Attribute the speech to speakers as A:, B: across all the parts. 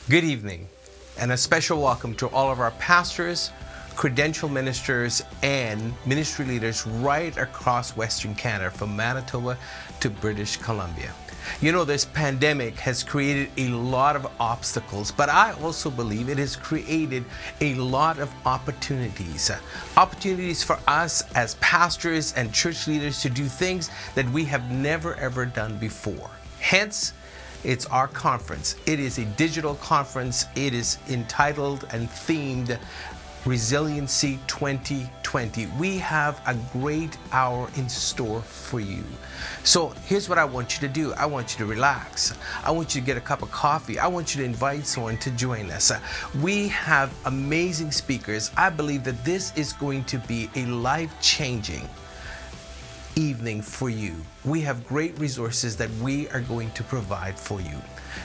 A: Good evening, and a special welcome to all of our pastors, credential ministers, and ministry leaders right across Western Canada, from Manitoba to British Columbia. You know, this pandemic has created a lot of obstacles, but I also believe it has created a lot of opportunities. Opportunities for us as pastors and church leaders to do things that we have never ever done before. Hence, it's our conference. It is a digital conference. It is entitled and themed Resiliency 2020. We have a great hour in store for you. So here's what I want you to do. I want you to relax. I want you to get a cup of coffee. I want you to invite someone to join us. We have amazing speakers. I believe that this is going to be a life-changing evening for you. We have great resources that we are going to provide for you.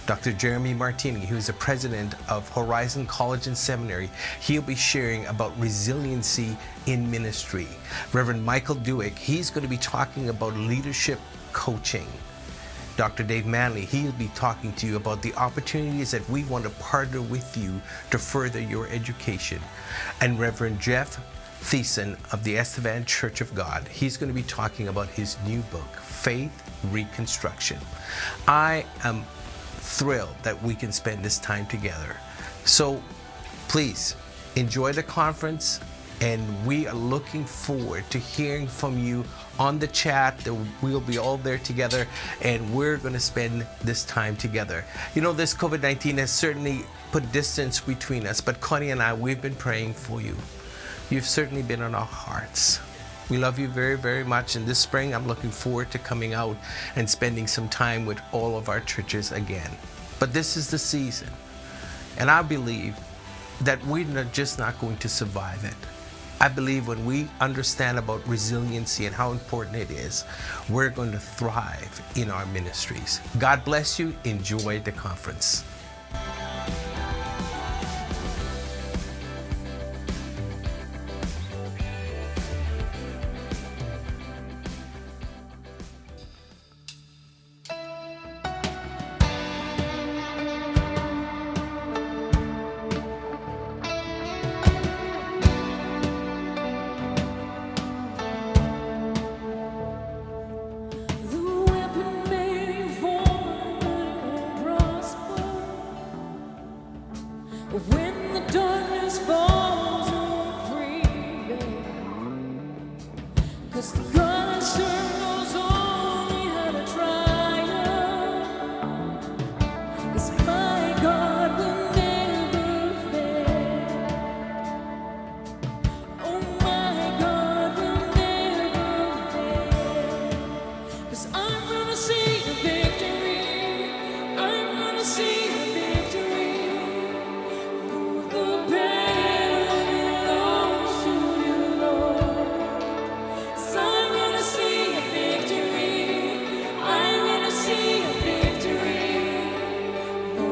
A: Dr. Jeremy Martini, who is the president of Horizon College and Seminary, he'll be sharing about resiliency in ministry. Reverend Michael Dewick, he's going to be talking about leadership coaching. Dr. Dave Manley, he'll be talking to you about the opportunities that we want to partner with you to further your education. And Reverend Jeff Thiessen of the Estevan Church of God, he's going to be talking about his new book, Faith Reconstruction. I am thrilled that we can spend this time together. So please enjoy the conference, and we are looking forward to hearing from you on the chat. We'll be all there together, and we're going to spend this time together. You know, this COVID-19 has certainly put distance between us, but Connie and I, we've been praying for you. You've certainly been on our hearts. We love you very, very much. And this spring, I'm looking forward to coming out and spending some time with all of our churches again. But this is the season. And I believe that we're just not going to survive it. I believe when we understand about resiliency and how important it is, we're going to thrive in our ministries. God bless you. Enjoy the conference.
B: When the darkness falls on prevail, 'cause the God I serve knows only how to triumph. 'Cause my God will never fail. Oh, my God will never fail. 'Cause I'm gonna see the victory. I'm gonna see the victory. Oh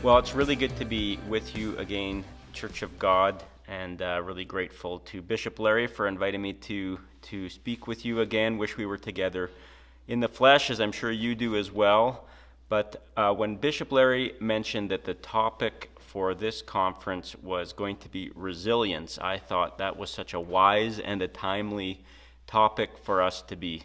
C: Well, it's really good to be with you again, Church of God, and really grateful to Bishop Larry for inviting me to speak with you again. Wish we were together in the flesh, as I'm sure you do as well. But when Bishop Larry mentioned that the topic for this conference was going to be resilience, I thought that was such a wise and a timely topic for us to be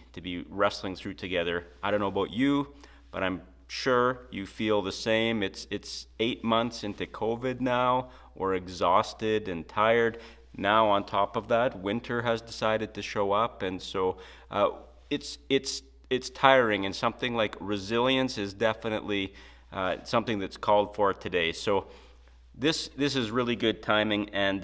C: wrestling through together. I don't know about you, but I'm sure you feel the same. It's 8 months into COVID now. We're exhausted and tired. Now on top of that, winter has decided to show up, and so it's tiring. And something like resilience is definitely something that's called for today. So this is really good timing, and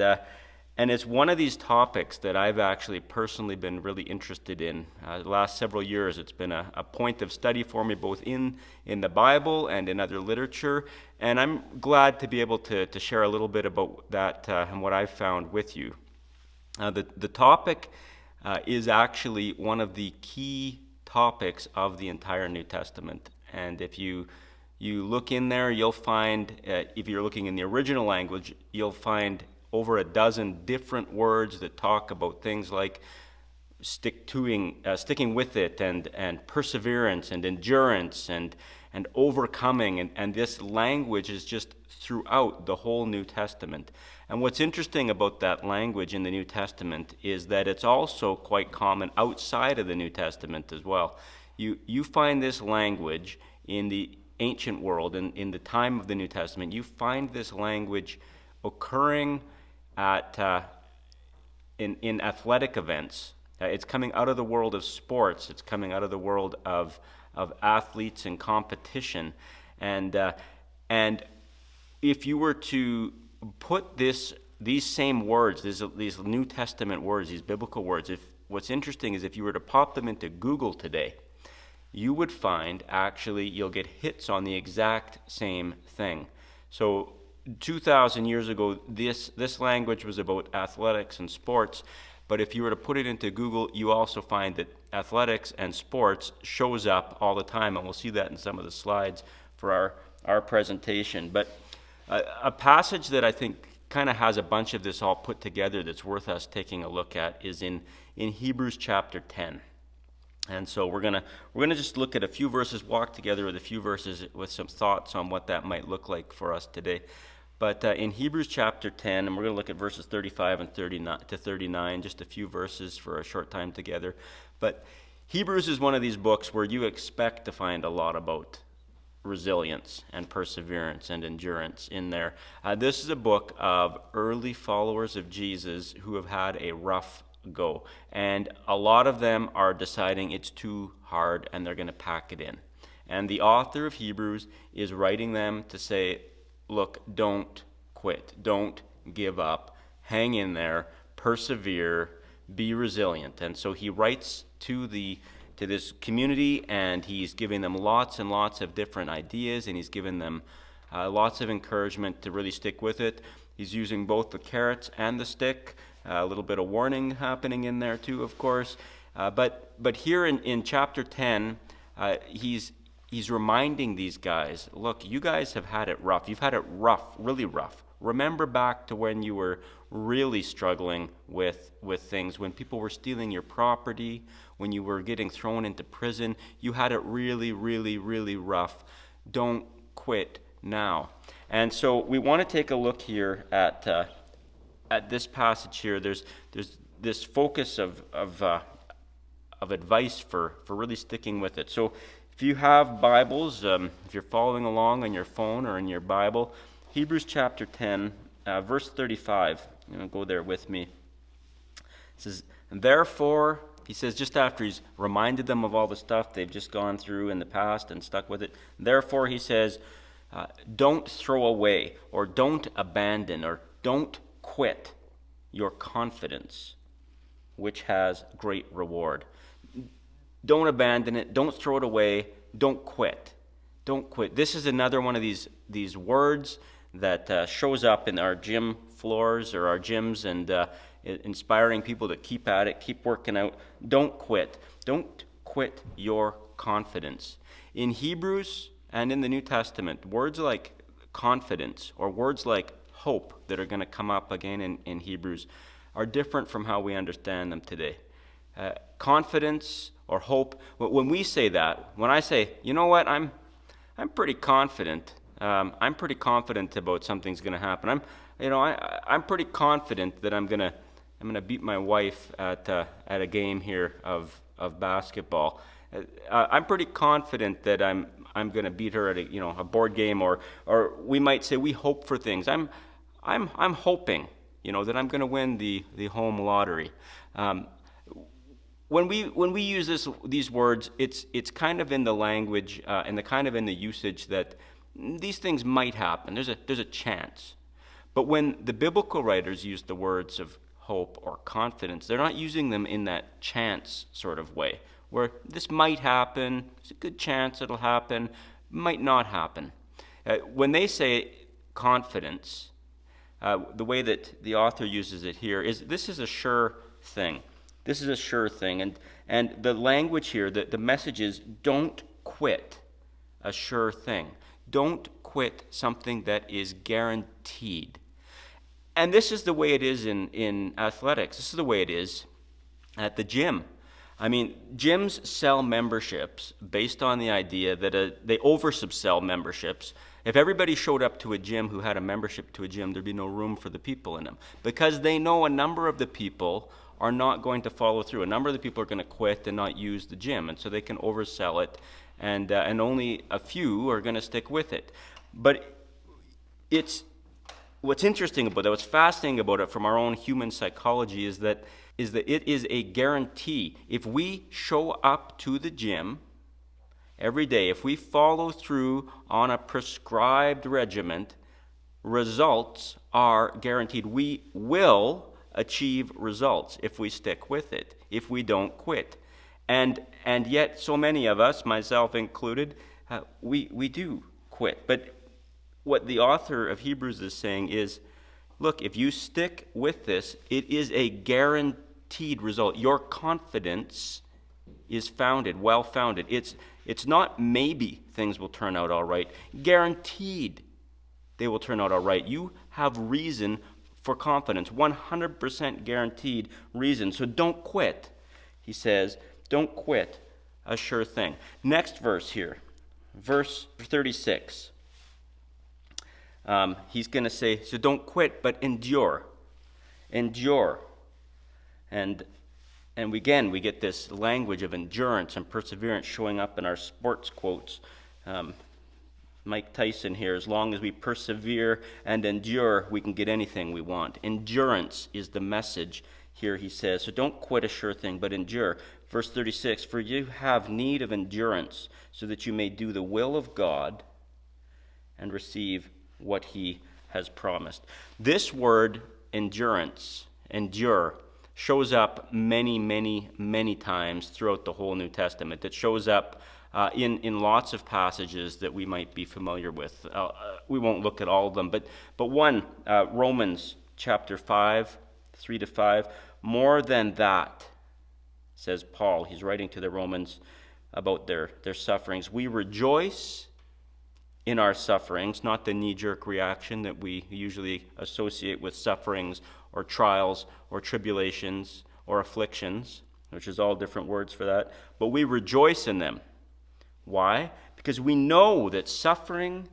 C: it's one of these topics that I've actually personally been really interested in. The last several years, it's been a point of study for me, both in the Bible and in other literature. And I'm glad to be able to share a little bit about that and what I've found with you. The topic is actually one of the key topics of the entire New Testament. And if you look in there, you'll find, if you're looking in the original language, you'll find over a dozen different words that talk about things like sticking with it, and perseverance, and endurance, and overcoming, and this language is just throughout the whole New Testament. And what's interesting about that language in the New Testament is that it's also quite common outside of the New Testament as well. You find this language in the ancient world, in the time of the New Testament. You find this language occurring in athletic events. It's coming out of the world of sports. It's coming out of the world of athletes and competition. And if you were to put these same words, these New Testament words, these biblical words, what's interesting is if you were to pop them into Google today, you would find actually you'll get hits on the exact same thing. So 2,000 years ago, this language was about athletics and sports, but if you were to put it into Google, you also find that athletics and sports shows up all the time, and we'll see that in some of the slides for our presentation. But a passage that I think kind of has a bunch of this all put together that's worth us taking a look at is in Hebrews chapter 10. And so we're gonna just look at a few verses, walk together with a few verses with some thoughts on what that might look like for us today. But in Hebrews chapter 10, and we're going to look at verses 35 and 39, just a few verses for a short time together. But Hebrews is one of these books where you expect to find a lot about resilience and perseverance and endurance in there. This is a book of early followers of Jesus who have had a rough go. And a lot of them are deciding it's too hard and they're going to pack it in. And the author of Hebrews is writing them to say, look, don't quit. Don't give up. Hang in there. Persevere. Be resilient. And so he writes to this community, and he's giving them lots and lots of different ideas, and he's giving them lots of encouragement to really stick with it. He's using both the carrots and the stick. A little bit of warning happening in there too, of course. But here in chapter 10, he's reminding these guys, look, you guys have had it rough. You've had it rough, really rough. Remember back to when you were really struggling with things, when people were stealing your property, when you were getting thrown into prison. You had it really, really, really rough. Don't quit now. And so we want to take a look here at this passage here. There's this focus of advice for really sticking with it. So if you have Bibles, if you're following along on your phone or in your Bible, Hebrews chapter 10, verse 35. You know, go there with me. It says, therefore, he says, just after he's reminded them of all the stuff they've just gone through in the past and stuck with it, therefore, he says, don't throw away, or don't abandon, or don't quit your confidence, which has great reward. Don't abandon it. Don't throw it away. Don't quit. Don't quit. This is another one of these words that shows up in our gym floors or our gyms, and inspiring people to keep at it, keep working out. Don't quit. Don't quit your confidence. In Hebrews and in the New Testament, words like confidence, or words like hope that are going to come up again in Hebrews, are different from how we understand them today. Confidence or hope, when we say that, when I say, you know what, I'm pretty confident. I'm pretty confident about something's going to happen. I'm pretty confident that I'm gonna beat my wife at a game here of basketball. I'm pretty confident that I'm gonna beat her at a board game, or we might say we hope for things. I'm hoping that I'm gonna win the home lottery. When we use these words, it's kind of in the language and the kind of in the usage that these things might happen. There's a chance. But when the biblical writers use the words of hope or confidence, they're not using them in that chance sort of way, where this might happen, there's a good chance it'll happen, might not happen. When they say confidence, the way that the author uses it here is this is a sure thing. This is a sure thing. And the language here, the message is don't quit a sure thing. Don't quit something that is guaranteed. And this is the way it is in athletics. This is the way it is at the gym. I mean, gyms sell memberships based on the idea that they oversubsell memberships. If everybody showed up to a gym who had a membership to a gym, there'd be no room for the people in them. Because they know a number of the people are not going to follow through. A number of the people are going to quit and not use the gym. And so they can oversell it, and only a few are going to stick with it. But what's interesting about it, what's fascinating about it from our own human psychology is that it is a guarantee. If we show up to the gym every day, if we follow through on a prescribed regimen, results are guaranteed. We will achieve results if we stick with it, if we don't quit. And yet so many of us, myself included, we do quit. But what the author of Hebrews is saying is, look, if you stick with this, it is a guaranteed result. Your confidence is founded, well-founded. It's not maybe things will turn out all right. Guaranteed they will turn out all right. You have reason for confidence, 100% guaranteed reason. So don't quit, he says. Don't quit, a sure thing. Next verse here, verse 36. He's going to say, so don't quit, but endure. Endure. And again, we get this language of endurance and perseverance showing up in our sports quotes. Mike Tyson here, as long as we persevere and endure, we can get anything we want. Endurance is the message here, he says. So don't quit a sure thing, but endure. Verse 36, for you have need of endurance, so that you may do the will of God and receive what he has promised. This word endurance, endure, shows up many, many, many times throughout the whole New Testament. It shows up in lots of passages that we might be familiar with. We won't look at all of them, but one, Romans chapter 5, 3-5, more than that, says Paul. He's writing to the Romans about their sufferings. We rejoice in our sufferings, not the knee-jerk reaction that we usually associate with sufferings or trials or tribulations or afflictions, which is all different words for that, but we rejoice in them. Why? Because we know that suffering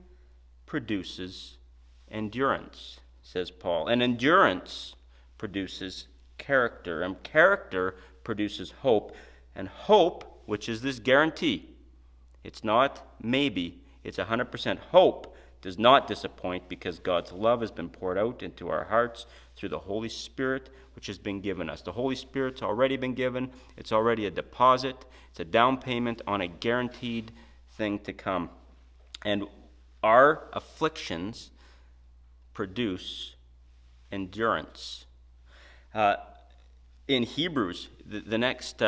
C: produces endurance, says Paul, and endurance produces character, and character produces hope, and hope, which is this guarantee, it's not maybe, it's 100% hope, does not disappoint, because God's love has been poured out into our hearts through the Holy Spirit, which has been given us. The Holy Spirit's already been given. It's already a deposit. It's a down payment on a guaranteed thing to come. And our afflictions produce endurance. In Hebrews, the next,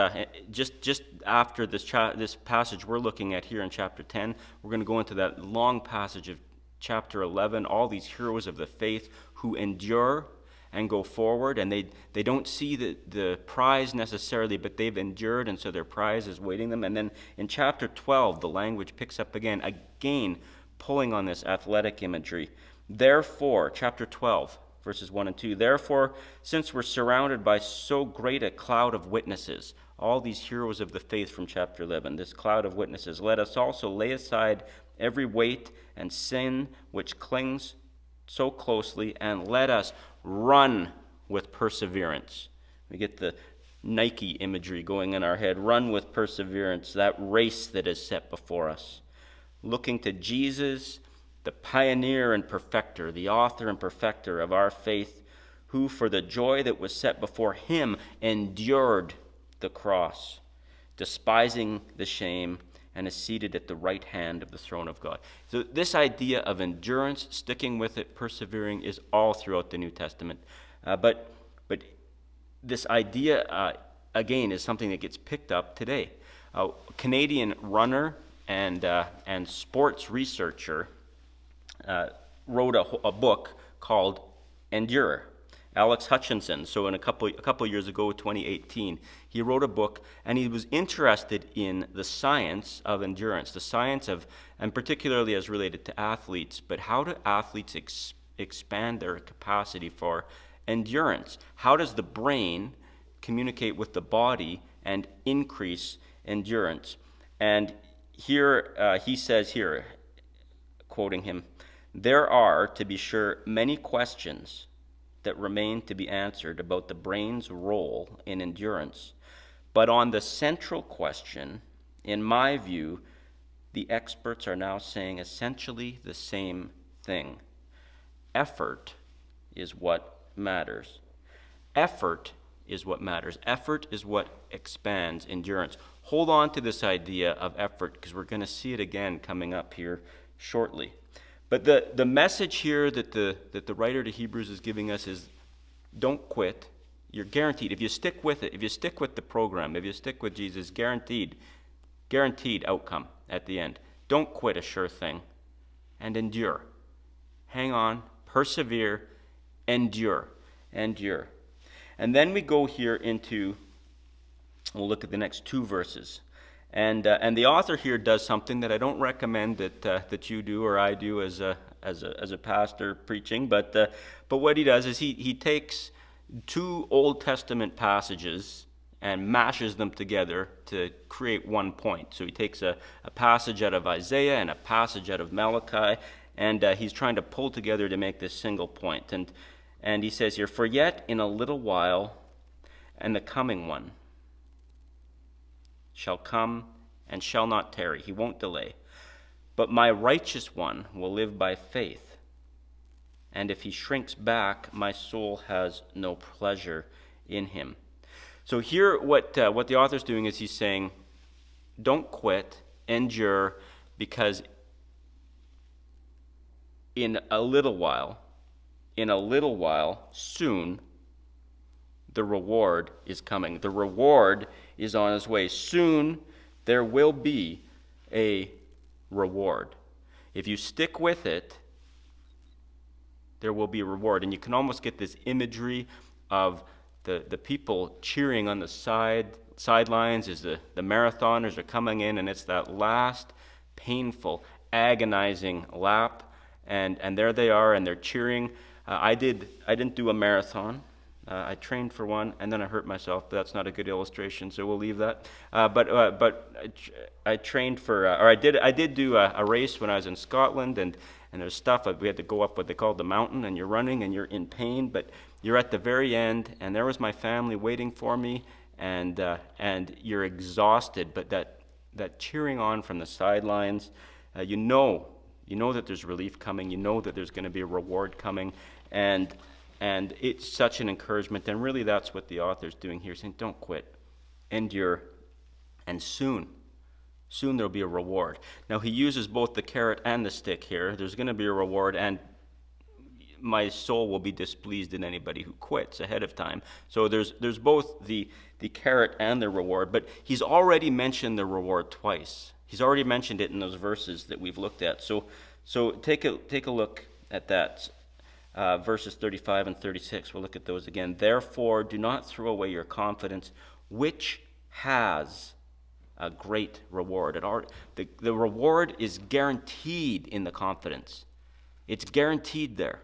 C: just after this passage we're looking at here in chapter 10, we're going to go into that long passage of chapter 11, all these heroes of the faith who endure and go forward, and they don't see the prize necessarily, but they've endured, and so their prize is waiting them. And then in chapter 12, the language picks up again, pulling on this athletic imagery. Therefore, chapter 12, verses 1 and 2, therefore, since we're surrounded by so great a cloud of witnesses, all these heroes of the faith from chapter 11, this cloud of witnesses, let us also lay aside every weight and sin which clings so closely, and let us run with perseverance. We get the Nike imagery going in our head. Run with perseverance, that race that is set before us. Looking to Jesus, the pioneer and perfecter, the author and perfecter of our faith, who for the joy that was set before him endured the cross, despising the shame, and is seated at the right hand of the throne of God. So this idea of endurance, sticking with it, persevering, is all throughout the New Testament. But this idea, again, is something that gets picked up today. A Canadian runner and sports researcher wrote a book called Endure. Alex Hutchinson, so in a couple years ago, 2018, he wrote a book, and he was interested in the science of endurance, the science of, and particularly as related to athletes, but how do athletes expand their capacity for endurance? How does the brain communicate with the body and increase endurance? And here he says here, quoting him, there are, to be sure, many questions that remain to be answered about the brain's role in endurance. But on the central question, in my view, the experts are now saying essentially the same thing. Effort is what matters. Effort is what matters. Effort is what expands endurance. Hold on to this idea of effort, because we're going to see it again coming up here shortly. But the message here that the writer to Hebrews is giving us is, don't quit. You're guaranteed. If you stick with it, if you stick with the program, if you stick with Jesus, guaranteed outcome at the end. Don't quit, a sure thing. And endure. Hang on, persevere, endure. And then we go here into, we'll look at the next two verses. And the author here does something that I don't recommend that you do or I do as a pastor preaching. But what he does is he takes two Old Testament passages and mashes them together to create one point. So he takes a passage out of Isaiah and a passage out of Malachi, and he's trying to pull together to make this single point. And he says here, for yet in a little while, and the coming one shall come and shall not tarry. He won't delay. But my righteous one will live by faith. And if he shrinks back, my soul has no pleasure in him. So here what the author's doing is he's saying, don't quit, endure, because in a little while, soon, the reward is coming. The reward is on its way. Soon, there will be a reward. If you stick with it, there will be a reward. And you can almost get this imagery of the people cheering on the sidelines as the marathoners are coming in, and it's that last painful, agonizing lap, and there they are, and they're cheering. I didn't do a marathon. I trained for one, and then I hurt myself, but that's not a good illustration, so we'll leave that. But I trained for, or I did do a race when I was in Scotland, and there's stuff, we had to go up what they call the mountain, and you're running, and you're in pain, but you're at the very end, and there was my family waiting for me, and you're exhausted, but that cheering on from the sidelines, you know that there's relief coming, you know that there's going to be a reward coming, and it's such an encouragement. And really that's what the author's doing here, saying don't quit, endure, and soon there'll be a reward. Now he uses both the carrot and the stick here. There's going to be a reward, and my soul will be displeased in anybody who quits ahead of time. So there's both the carrot and the reward, but he's already mentioned the reward twice. He's already mentioned it in those verses that we've looked at. So take a look at that. Verses 35 and 36, we'll look at those again. Therefore, do not throw away your confidence, which has a great reward. The reward is guaranteed in the confidence. It's guaranteed there.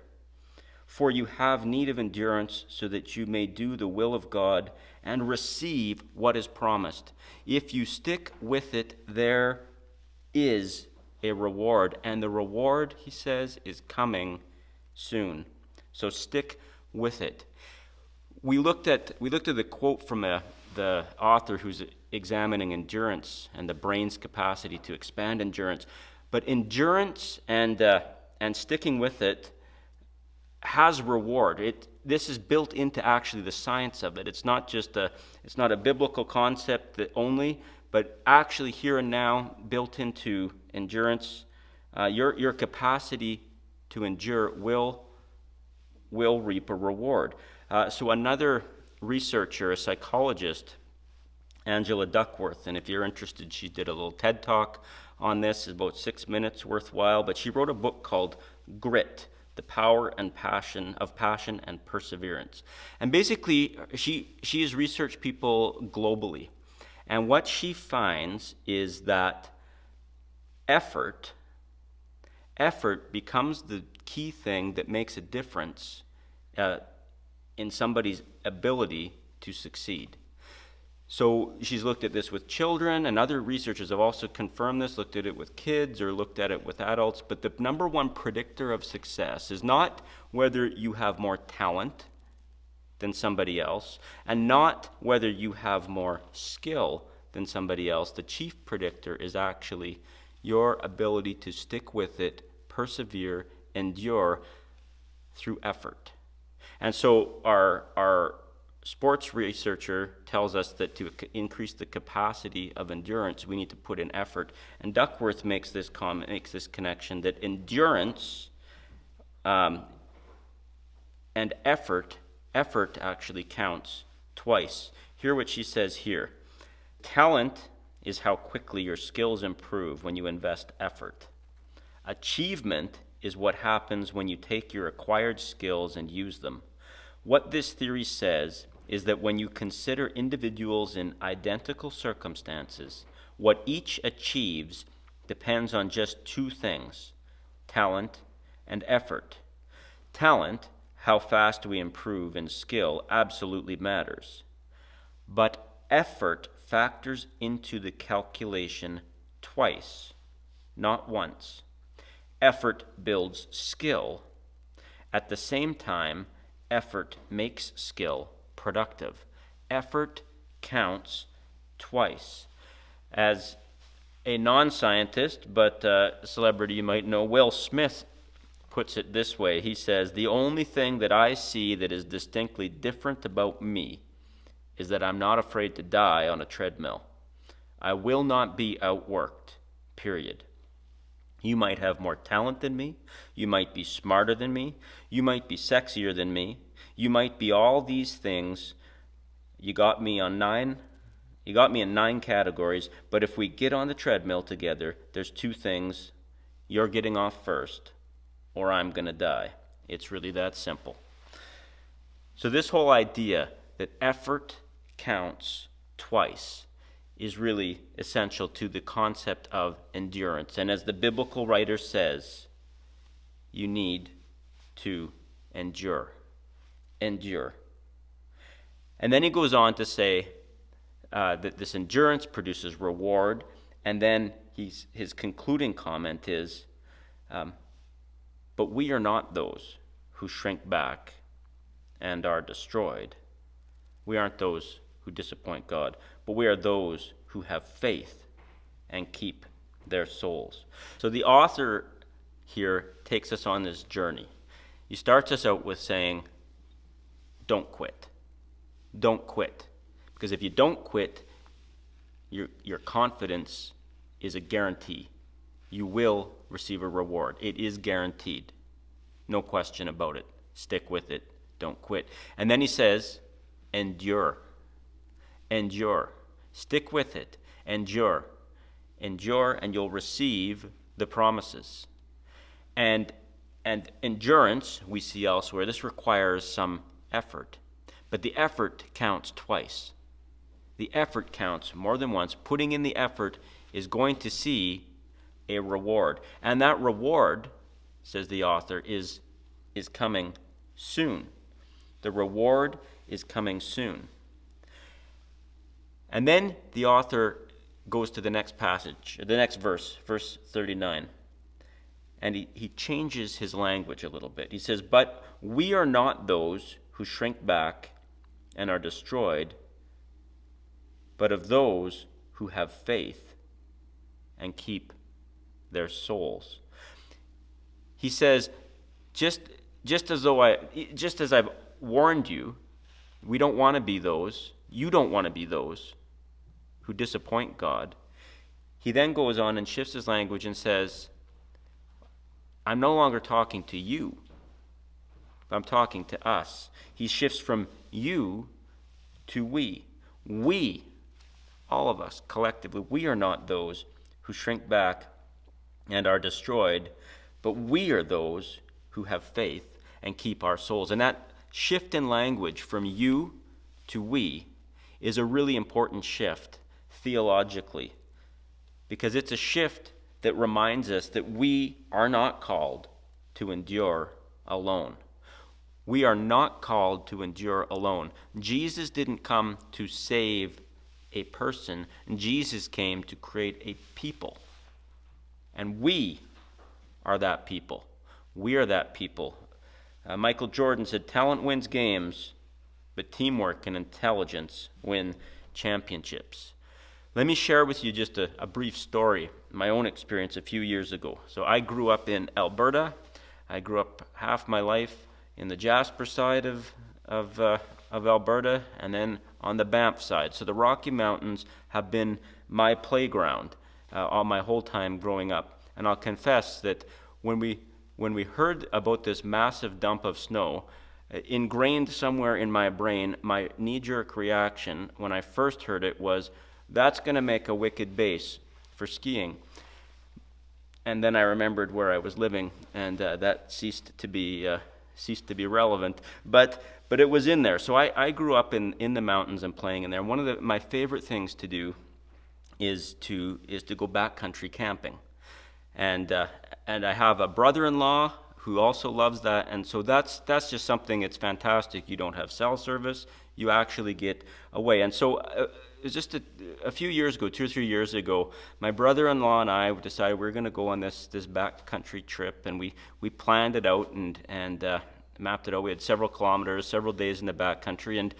C: For you have need of endurance so that you may do the will of God and receive what is promised. If you stick with it, there is a reward. And the reward, he says, is coming soon. So stick with it. We looked at the quote from the author who's examining endurance and the brain's capacity to expand endurance. But endurance and sticking with it has reward. This is built into actually the science of it. It's not a biblical concept only, but actually here and now built into endurance. Your capacity to endure will reap a reward. So another researcher, a psychologist, Angela Duckworth, and if you're interested, she did a little TED Talk on this. It's about 6 minutes worthwhile, but she wrote a book called Grit, The Power and Passion and Perseverance. And basically, she has researched people globally. And what she finds is that effort becomes the key thing that makes a difference in somebody's ability to succeed. So she's looked at this with children, and other researchers have also confirmed this, looked at it with kids or looked at it with adults. But the number one predictor of success is not whether you have more talent than somebody else, and not whether you have more skill than somebody else. The chief predictor is actually your ability to stick with it, persevere, endure through effort. And so our sports researcher tells us that to increase the capacity of endurance, we need to put in effort. And Duckworth makes this connection that endurance and effort actually counts twice. Hear what she says here. Talent is how quickly your skills improve when you invest effort. Achievement is what happens when you take your acquired skills and use them. What this theory says is that when you consider individuals in identical circumstances, what each achieves depends on just two things: talent and effort. Talent, how fast we improve in skill, absolutely matters. But effort factors into the calculation twice, not once. Effort builds skill. At the same time, effort makes skill productive. Effort counts twice. As a non-scientist, but a celebrity you might know, Will Smith puts it this way. He says, "The only thing that I see that is distinctly different about me is that I'm not afraid to die on a treadmill. I will not be outworked, period." You might have more talent than me. You might be smarter than me. You might be sexier than me. You might be all these things. You got me in 9 categories, but if we get on the treadmill together, there's two things. You're getting off first, or I'm going to die. It's really that simple. So this whole idea that effort counts twice is really essential to the concept of endurance. And as the biblical writer says, you need to endure. Endure. And then he goes on to say that this endurance produces reward. And then his concluding comment is, but we are not those who shrink back and are destroyed. We aren't those who disappoint God, but we are those who have faith and keep their souls. So the author here takes us on this journey. He starts us out with saying, don't quit. Don't quit. Because if you don't quit, your confidence is a guarantee. You will receive a reward. It is guaranteed. No question about it. Stick with it. Don't quit. And then he says, endure. Endure. Stick with it. Endure. Endure, and you'll receive the promises. And endurance, we see elsewhere, this requires some effort. But the effort counts twice. The effort counts more than once. Putting in the effort is going to see a reward. And that reward, says the author, is coming soon. The reward is coming soon. And then the author goes to the next passage, the next verse, verse 39. And he changes his language a little bit. He says, "But we are not those who shrink back and are destroyed, but of those who have faith and keep their souls." He says, just as I've warned you, we don't want to be those, you don't want to be those who disappoint God. He then goes on and shifts his language and says, I'm no longer talking to you, I'm talking to us. He shifts from you to we. We, all of us collectively, we are not those who shrink back and are destroyed, but we are those who have faith and keep our souls. And that shift in language from you to we is a really important shift theologically, because it's a shift that reminds us that we are not called to endure alone. We are not called to endure alone. Jesus didn't come to save a person. Jesus came to create a people. And we are that people. We are that people. Michael Jordan said, talent wins games, but teamwork and intelligence win championships. Let me share with you just a brief story, my own experience a few years ago. So I grew up in Alberta. I grew up half my life in the Jasper side of Alberta, and then on the Banff side. So the Rocky Mountains have been my playground all my whole time growing up. And I'll confess that when we heard about this massive dump of snow, ingrained somewhere in my brain, my knee-jerk reaction when I first heard it was, that's going to make a wicked base for skiing. And then I remembered where I was living, and that ceased to be relevant. But it was in there. So I grew up in the mountains and playing in there. One of my favorite things to do is to go backcountry camping. And I have a brother-in-law who also loves that, and so that's just something that's fantastic. You don't have cell service, you actually get away. And so it was just a few years ago, 2 or 3 years ago, my brother-in-law and I decided we were going to go on this backcountry trip, and we planned it out and mapped it out. We had several kilometers, several days in the backcountry,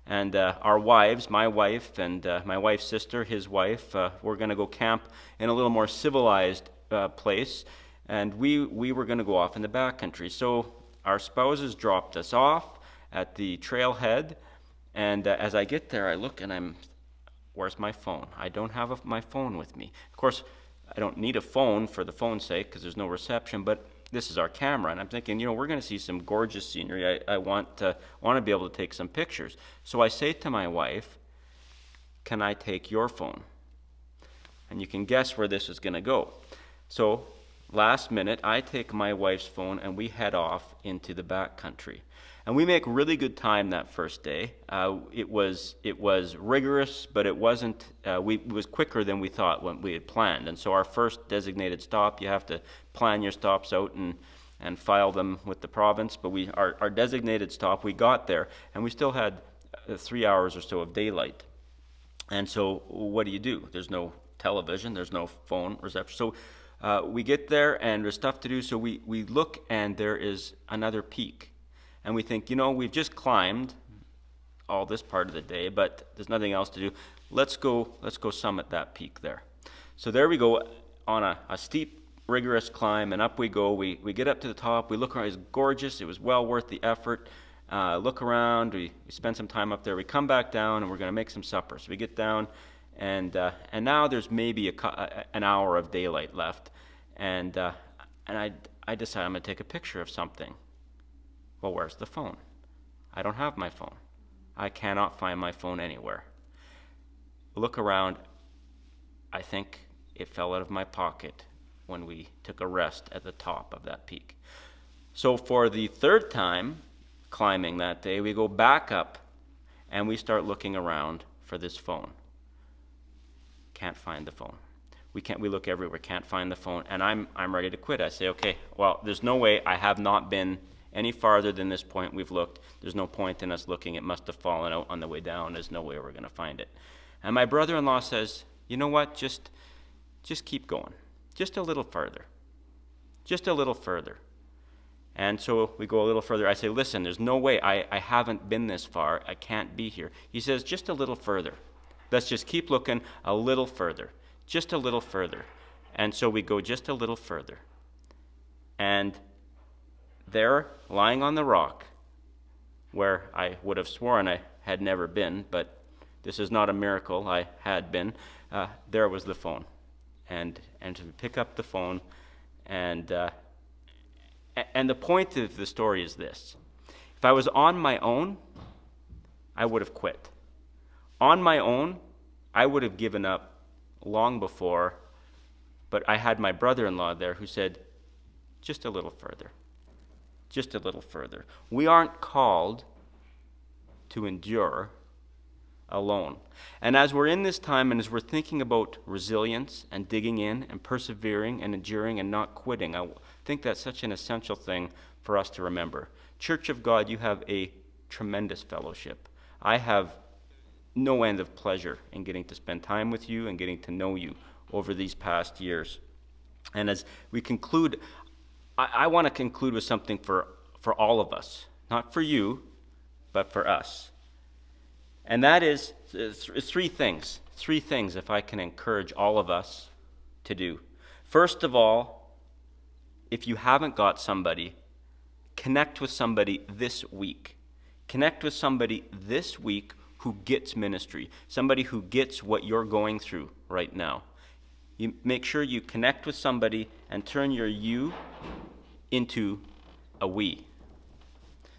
C: and our wives, my wife and my wife's sister, his wife, were going to go camp in a little more civilized place, and we were going to go off in the backcountry. So our spouses dropped us off at the trailhead, and as I get there, I look and where's my phone? I don't have my phone with me. Of course, I don't need a phone for the phone's sake because there's no reception, but this is our camera, and I'm thinking, we're going to see some gorgeous scenery. I want to be able to take some pictures. So I say to my wife, can I take your phone? And you can guess where this is going to go. So last minute, I take my wife's phone and we head off into the backcountry. And we make really good time that first day. It was rigorous, but it wasn't. It was quicker than we thought when we had planned. And so our first designated stop, you have to plan your stops out and file them with the province. But our designated stop, we got there, and we still had 3 hours or so of daylight. And so what do? There's no television, there's no phone reception. So we get there, and there's stuff to do. So we look, and there is another peak. And we think, we've just climbed all this part of the day, but there's nothing else to do. Let's go summit that peak there. So there we go on a steep, rigorous climb, and up we go. We get up to the top. We look around. It's gorgeous. It was well worth the effort. Look around. We spend some time up there. We come back down, and we're going to make some supper. So we get down, and now there's maybe an hour of daylight left. And I decide I'm going to take a picture of something. Well, where's the phone? I don't have my phone. I cannot find my phone anywhere. Look around. I think it fell out of my pocket when we took a rest at the top of that peak. So for the third time climbing that day, we go back up and we start looking around for this phone. Can't find the phone. We look everywhere, can't find the phone, and I'm ready to quit. I say, okay, well, there's no way. I have not been any farther than this point we've looked. There's no point in us looking. It must have fallen out on the way down. There's no way we're going to find it. And my brother-in-law says, you know what, just keep going. Just a little further. Just a little further. And so we go a little further. I say, listen, there's no way. I haven't been this far. I can't be here. He says, just a little further. Let's just keep looking a little further. Just a little further. And so we go just a little further. And there, lying on the rock, where I would have sworn I had never been, but this is not a miracle, I had been, there was the phone. And to pick up the phone, and the point of the story is this. If I was on my own, I would have quit. On my own, I would have given up long before, but I had my brother-in-law there who said, just a little further. Just a little further. We aren't called to endure alone. And as we're in this time and as we're thinking about resilience and digging in and persevering and enduring and not quitting, I think that's such an essential thing for us to remember. Church of God, you have a tremendous fellowship. I have no end of pleasure in getting to spend time with you and getting to know you over these past years. And as we conclude, I want to conclude with something for all of us, not for you, but for us. And that is three things, if I can encourage all of us to do. First of all, if you haven't got somebody, connect with somebody this week. Connect with somebody this week who gets ministry, somebody who gets what you're going through right now. You make sure you connect with somebody and turn your you into a we.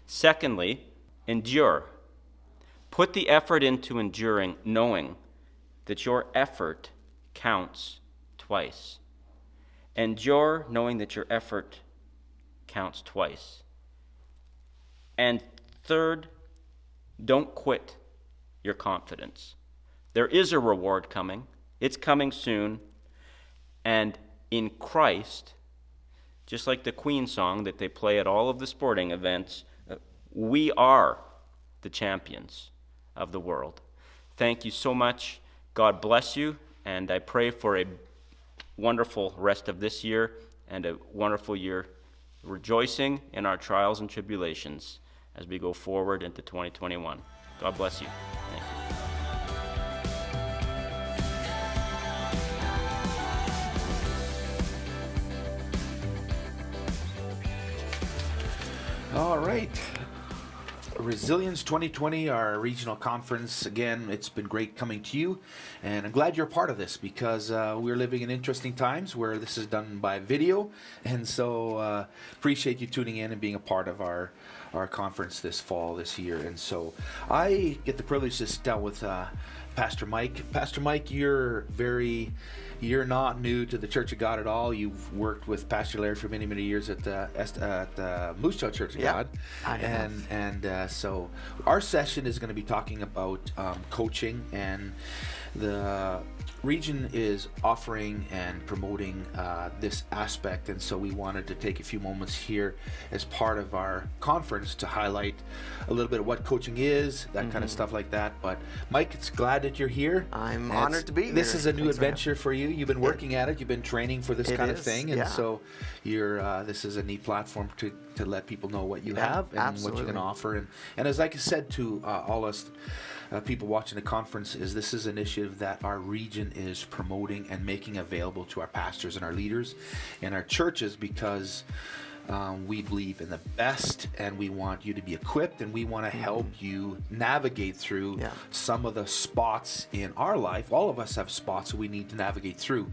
C: Secondly, endure. Put the effort into enduring, knowing that your effort counts twice. Endure, knowing that your effort counts twice. And third, don't quit your confidence. There is a reward coming. It's coming soon. And in Christ, just like the Queen song that they play at all of the sporting events, we are the champions of the world. Thank you so much. God bless you. And I pray for a wonderful rest of this year and a wonderful year, rejoicing in our trials and tribulations as we go forward into 2021. God bless you. Thank you.
D: All right. Resilience 2020, our regional conference. Again, it's been great coming to you, and I'm glad you're a part of this because we're living in interesting times where this is done by video, and so appreciate you tuning in and being a part of our conference this fall, this year. And so I get the privilege to sit down with Pastor Mike. Pastor Mike, you're not new to the Church of God at all. You've worked with Pastor Larry for many, many years at the Moose Jaw Church of God.
E: I have.
D: And so our session is going to be talking about coaching, and the region is offering and promoting this aspect. And so we wanted to take a few moments here as part of our conference to highlight a little bit of what coaching is, that kind of stuff like that. But Mike, it's glad that you're here.
E: I'm honored to be here.
D: This is a new
E: Thanks for
D: adventure for you. You've been working at it. You've been training for this
E: It
D: kind of
E: is,
D: thing, and
E: yeah.
D: so you're. This is a neat platform to let people know what you have and what
E: absolutely.
D: you can offer. And as like I said to all us people watching the conference, is this is an initiative that our region is promoting and making available to our pastors and our leaders and our churches because we believe in the best, and we want you to be equipped, and we want to help you navigate through some of the spots in our life. All of us have spots that we need to navigate through,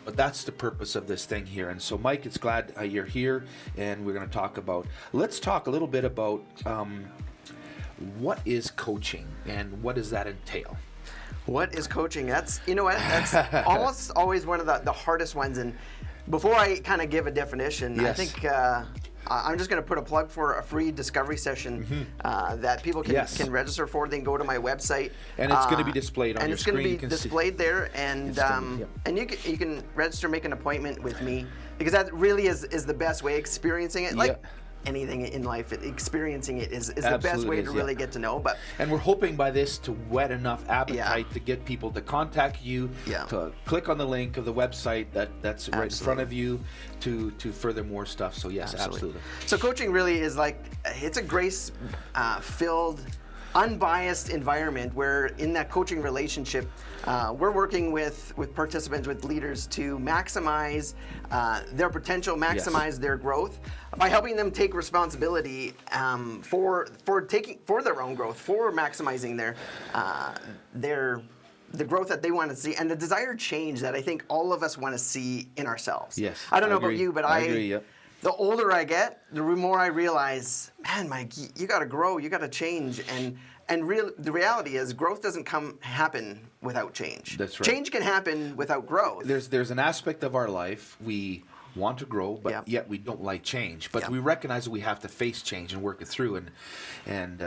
D: but that's the purpose of this thing here. And so Mike, it's glad you're here, and we're going to let's talk a little bit about what is coaching and what does that entail?
E: What is coaching? That's almost always one of the hardest ones. And before I kind of give a definition,
D: Yes.
E: I think I'm just going to put a plug for a free discovery session that people can,
D: Yes.
E: can register for. They can go to my website.
D: And it's gonna be displayed on
E: and
D: your
E: it's gonna
D: screen.
E: be
D: You can see.
E: displayed there, and
D: gonna be-
E: and you can register, make an appointment with me, because that really is the best way. Experiencing it, like anything in life, experiencing it is the best
D: Absolutely
E: way
D: is,
E: to
D: yeah.
E: really get to know. But
D: And we're hoping by this to whet enough appetite to get people to contact you,
E: Yeah.
D: to click on the link of the website that's right in
E: Absolutely.
D: front of you, to further more stuff. So yes, absolutely.
E: So coaching really is like, it's a grace filled, unbiased environment where in that coaching relationship, we're working with participants, with leaders to maximize their potential, maximize their growth by helping them take responsibility for their own growth, for maximizing the growth that they want to see and the desired change that I think all of us want to see in ourselves.
D: Yes,
E: I don't know
D: I agree.
E: about you, but
D: I agree, yep.
E: The older I get, the more I realize, man, Mike, you got to grow, you got to change, and the reality is, growth doesn't happen without change.
D: That's right.
E: Change can happen without growth.
D: There's an aspect of our life we want to grow, but
E: Yeah.
D: yet we don't like change. But
E: Yeah.
D: we recognize that we have to face change and work it through. And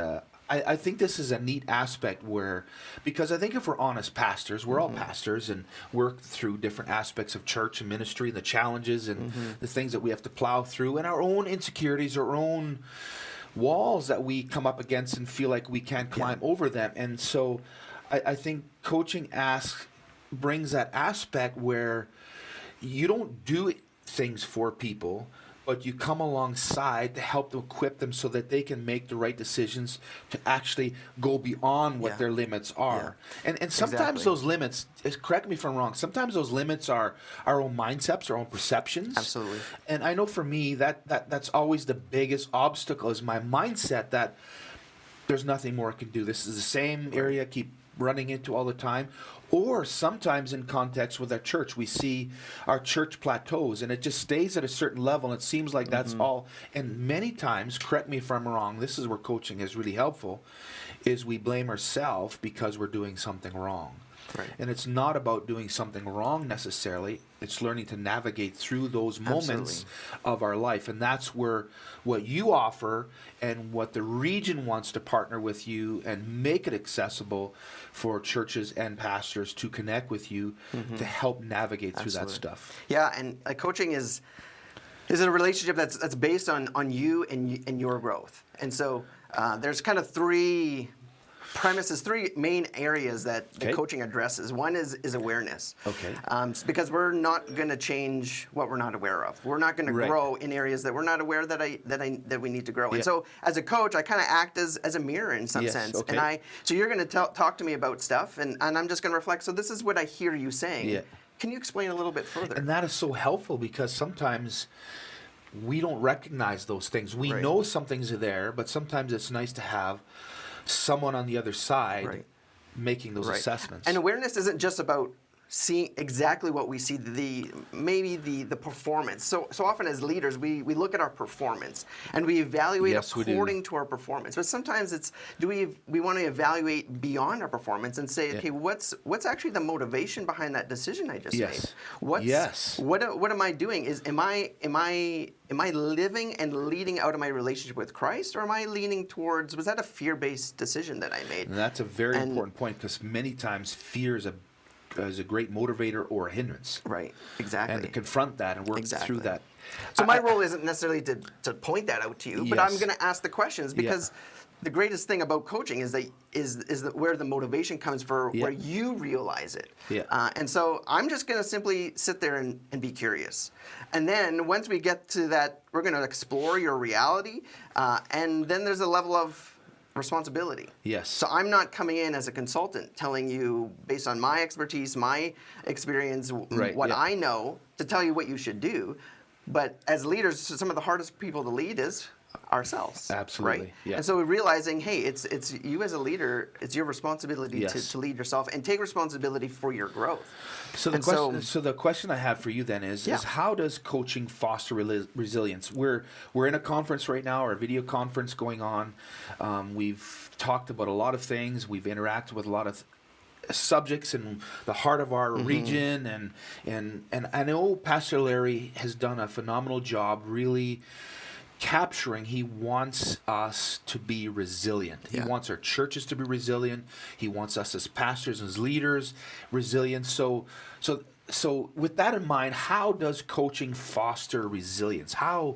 D: I think this is a neat aspect where, because I think if we're honest pastors, we're all pastors and work through different aspects of church and ministry, the challenges and the things that we have to plow through, and our own insecurities, our own walls that we come up against and feel like we can't climb over them. And so I think coaching brings that aspect where you don't do things for people, but you come alongside to help them, equip them so that they can make the right decisions to actually go beyond what
E: Yeah.
D: their limits are. And sometimes
E: Exactly.
D: those limits, correct me if I'm wrong, sometimes those limits are our own mindsets, our own perceptions.
E: Absolutely.
D: And I know for me that's always the biggest obstacle is my mindset that there's nothing more I can do. This is the same area I keep running into all the time. Or sometimes in context with our church, we see our church plateaus and it just stays at a certain level and it seems like that's all. And many times, correct me if I'm wrong, this is where coaching is really helpful, is we blame ourselves because we're doing something wrong.
E: Right.
D: And it's not about doing something wrong necessarily. It's learning to navigate through those moments of our life. And that's where what you offer and what the region wants to partner with you and make it accessible for churches and pastors to connect with you to help navigate through that stuff.
E: Yeah, and coaching is a relationship that's based on you and your growth. And so there's kind of three main areas that the
D: Okay.
E: coaching addresses. One is awareness.
D: Okay.
E: It's because we're not going to change what we're not aware of. We're not going to
D: Right.
E: grow in areas that we're not aware that we need to grow.
D: Yeah.
E: And so as a coach, I kind of act as a mirror in some
D: Yes,
E: sense.
D: okay.
E: And so you're going to talk to me about stuff, and I'm just going to reflect. So this is what I hear you saying.
D: Yeah.
E: Can you explain a little bit further?
D: And that is so helpful because sometimes we don't recognize those things. We
E: Right.
D: know some things are there, but sometimes it's nice to have someone on the other side
E: Right.
D: making those
E: Right.
D: assessments.
E: And awareness isn't just about seeing exactly what we see, maybe the performance. So often as leaders, we look at our performance and we evaluate
D: Yes, we do.
E: according to our performance. But sometimes we want to evaluate beyond our performance and say, okay, what's actually the motivation behind that decision I just
D: Yes.
E: made?
D: Yes.
E: What am I doing? Am I living and leading out of my relationship with Christ, or am I leaning towards, was that a fear-based decision that I made?
D: And that's a very
E: And-
D: important point because many times fear is a great motivator or a hindrance.
E: Right, exactly.
D: And to confront that and work
E: Exactly.
D: through that.
E: So my role isn't necessarily to point that out to you, but I'm
D: Yes.
E: going to ask the questions because the greatest thing about coaching is that where the motivation comes for
D: Yeah.
E: where you realize it.
D: Yeah.
E: And so I'm just going to simply sit there and be curious. And then once we get to that, we're going to explore your reality. And then there's a level of responsibility.
D: Yes.
E: So I'm not coming in as a consultant telling you based on my expertise, my experience,
D: Right,
E: what
D: yeah.
E: I know to tell you what you should do. But as leaders, some of the hardest people to lead is ourselves.
D: Absolutely,
E: Right?
D: yeah.
E: And so we're realizing, hey, it's you as a leader, it's your responsibility
D: Yes.
E: to lead yourself and take responsibility for your growth.
D: So the
E: And
D: question, so the question I have for you then is
E: Yeah.
D: how does coaching foster resilience? We're in a conference right now, or a video conference going on. We've talked about a lot of things. We've interacted with a lot of subjects in the heart of our region, and I know Pastor Larry has done a phenomenal job really capturing, he wants us to be resilient. He
E: Yeah.
D: wants our churches to be resilient. He wants us as pastors and as leaders resilient. So with that in mind, how does coaching foster resilience? How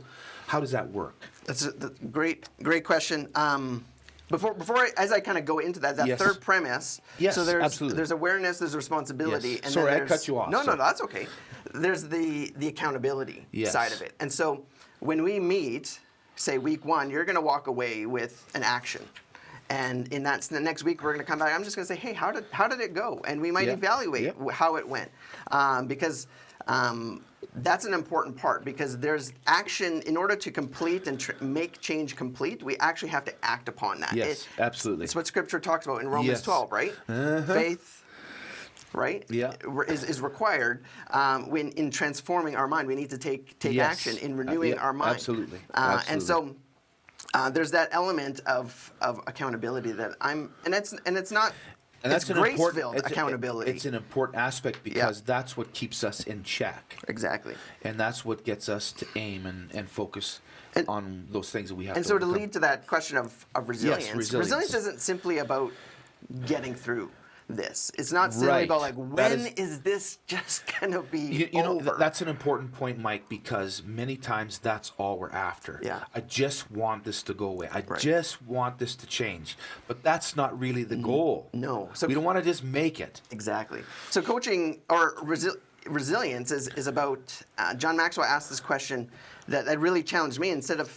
D: does that work?
E: That's a great question. As I kind of go into that
D: Yes.
E: third premise,
D: Yes,
E: so
D: absolutely.
E: there's awareness, there's responsibility,
D: Yes.
E: and
D: Sorry,
E: then
D: I
E: there's,
D: cut you off.
E: No,
D: Sorry.
E: that's okay. There's the accountability
D: Yes.
E: side of it, and so when we meet, say week 1, you're going to walk away with an action. And in that the next week, we're going to come back. I'm just going to say, hey, how did it go? And we might
D: Yeah.
E: evaluate
D: Yeah.
E: how it went, because that's an important part. Because there's action in order to complete and make change complete. We actually have to act upon that.
D: Yes, absolutely.
E: It's what Scripture talks about in Romans
D: Yes.
E: 12, right? Faith, right?
D: Yeah.
E: Is required when in transforming our mind. We need to take
D: Yes.
E: action in renewing
D: Yeah,
E: our mind.
D: absolutely.
E: And so. There's that element of accountability that and it's not.
D: And
E: it's
D: that's an important
E: grace-filled accountability.
D: It's an important aspect because that's what keeps us in check.
E: Exactly.
D: And that's what gets us to aim and focus on those things that we have
E: And
D: to
E: so to
D: overcome.
E: lead to that question of resilience,
D: resilience.
E: resilience isn't simply about getting through this. It's not simply
D: Right.
E: about like,
D: That
E: when is this just going to be
D: You know,
E: over?
D: that's an important point, Mike, because many times that's all we're after.
E: Yeah.
D: I just want this to go away. I
E: Right.
D: just want this to change. But that's not really the goal.
E: No. So
D: we don't want to just make it.
E: Exactly. So coaching or resilience is about. John Maxwell asked this question that really challenged me. Instead of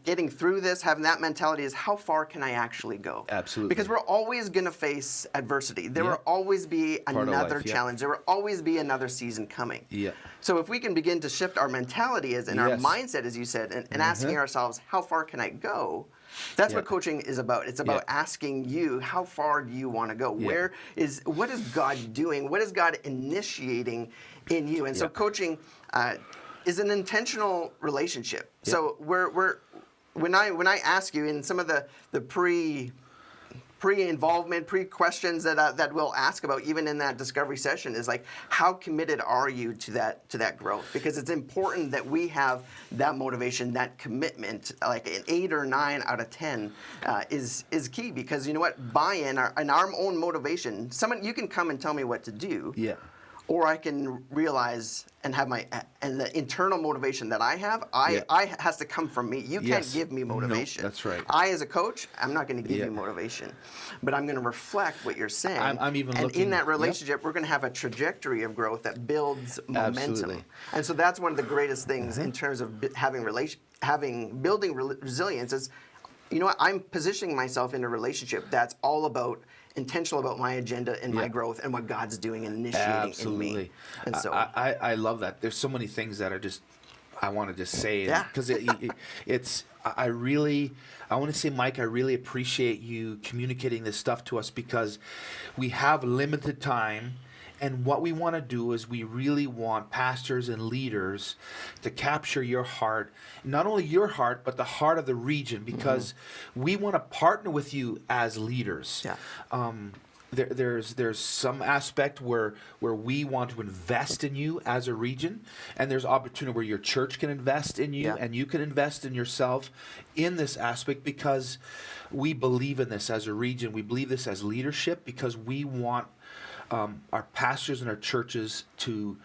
E: getting through this, having that mentality is how far can I actually go?
D: Absolutely.
E: Because we're always going to face adversity. There
D: Yeah.
E: will always be
D: of
E: another
D: life, yeah.
E: challenge. There will always be another season coming.
D: Yeah.
E: So if we can begin to shift our mentality and our
D: Yes.
E: mindset, as you said, and asking ourselves, how far can I go? That's what
D: Yeah.
E: coaching is about. It's about
D: Yeah.
E: asking you, how far do you want to go?
D: Yeah.
E: What is God doing? What is God initiating in you? And so
D: Yeah.
E: coaching is an intentional relationship.
D: Yeah.
E: So when I ask you in some of the pre-involvement, pre-questions that we'll ask about, even in that discovery session, is like, how committed are you to that growth? Because it's important that we have that motivation, that commitment. Like an 8 or 9 out of 10 is key, because you know what, buy-in and our own motivation. You can come and tell me what to do.
D: Yeah.
E: Or I can realize and have the internal motivation that I have.
D: Yeah.
E: I has to come from me. You can't
D: Yes.
E: give me
D: No,
E: motivation.
D: that's right.
E: I, as a coach, I'm not going to give
D: Yeah.
E: you motivation, but I'm going to reflect what you're saying.
D: I'm even
E: and
D: looking-
E: in that
D: yep.
E: relationship, we're going to have a trajectory of growth that builds momentum.
D: Absolutely.
E: And so that's one of the greatest things in terms of building resilience is, you know what, I'm positioning myself in a relationship that's all about intentional about my agenda and my
D: Yeah.
E: growth and what God's doing and initiating
D: Absolutely.
E: in me. And so
D: I love that. There's so many things that are just I want to just say
E: Yeah.
D: because it's I want to say, Mike, I really appreciate you communicating this stuff to us because we have limited time. And what we want to do is we really want pastors and leaders to capture your heart, not only your heart, but the heart of the region, because we want to partner with you as leaders.
E: Yeah.
D: There's some aspect where we want to invest in you as a region, and there's opportunity where your church can invest in you,
E: Yeah.
D: and you can invest in yourself in this aspect because we believe in this as a region. We believe this as leadership because we want our pastors and our churches to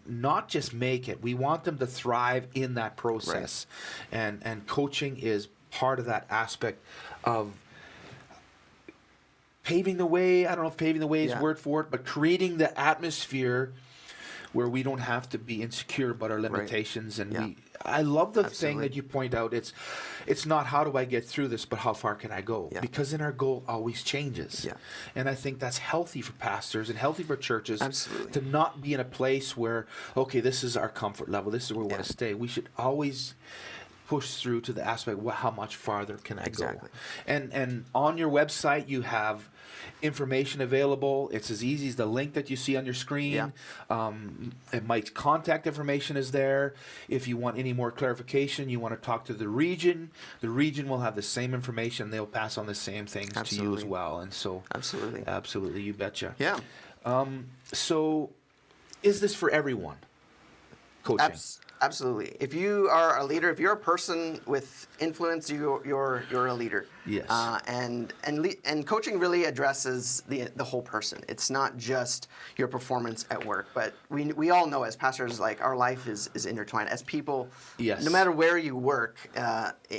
D: not just make it. We want them to thrive in that process, and coaching is part of that aspect of paving the way. I don't know if paving the way is
E: Yeah.
D: word for it, but creating the atmosphere where we don't have to be insecure about our limitations. And
E: Yeah.
D: I love the thing
E: Absolutely.
D: that you point out. It's not how do I get through this, but how far can I go?
E: Yeah.
D: Because then our goal always changes.
E: Yeah.
D: And I think that's healthy for pastors and healthy for churches
E: Absolutely.
D: to not be in a place where, okay, this is our comfort level. This is where we want
E: Yeah.
D: to stay. We should always push through to the aspect, how much farther can I
E: Exactly.
D: go? And on your website, you have information available. It's as easy as the link that you see on your screen.
E: Yeah.
D: And Mike's contact information is there. If you want any more clarification, you want to talk to the region will have the same information. They'll pass on the same things to you as
E: Absolutely.
D: well. And so,
E: Absolutely.
D: you betcha.
E: Yeah.
D: So, is this for everyone? coaching.
E: Absolutely. If you are a leader, if you're a person with influence, you're a leader.
D: Yes.
E: And coaching really addresses the whole person. It's not just your performance at work, but we all know as pastors, like, our life is intertwined. As people,
D: Yes.
E: no matter where you work,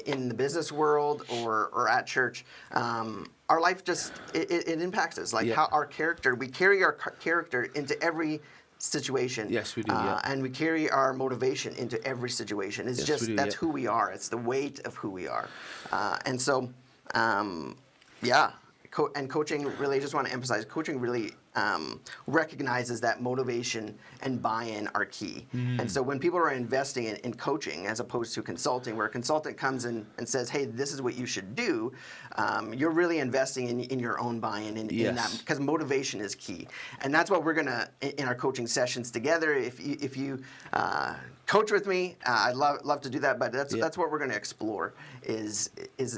E: in the business world or at church, our life just it impacts us. Like,
D: Yeah.
E: how our character, we carry our character into every situation.
D: Yes, we do, yeah.
E: And we carry our motivation into every situation. It's
D: Yes,
E: just
D: we do,
E: that's
D: yeah.
E: who we are. It's the weight of who we are. And so, and coaching really, I just want to emphasize, coaching really recognizes that motivation and buy-in are key. And so when people are investing in coaching as opposed to consulting, where a consultant comes in and says, hey, this is what you should do, you're really investing in your own buy-in in
D: Yes.
E: that, because motivation is key. And that's what we're going to, in our coaching sessions together, if you coach with me, I'd love to do that, but that's what we're going to explore is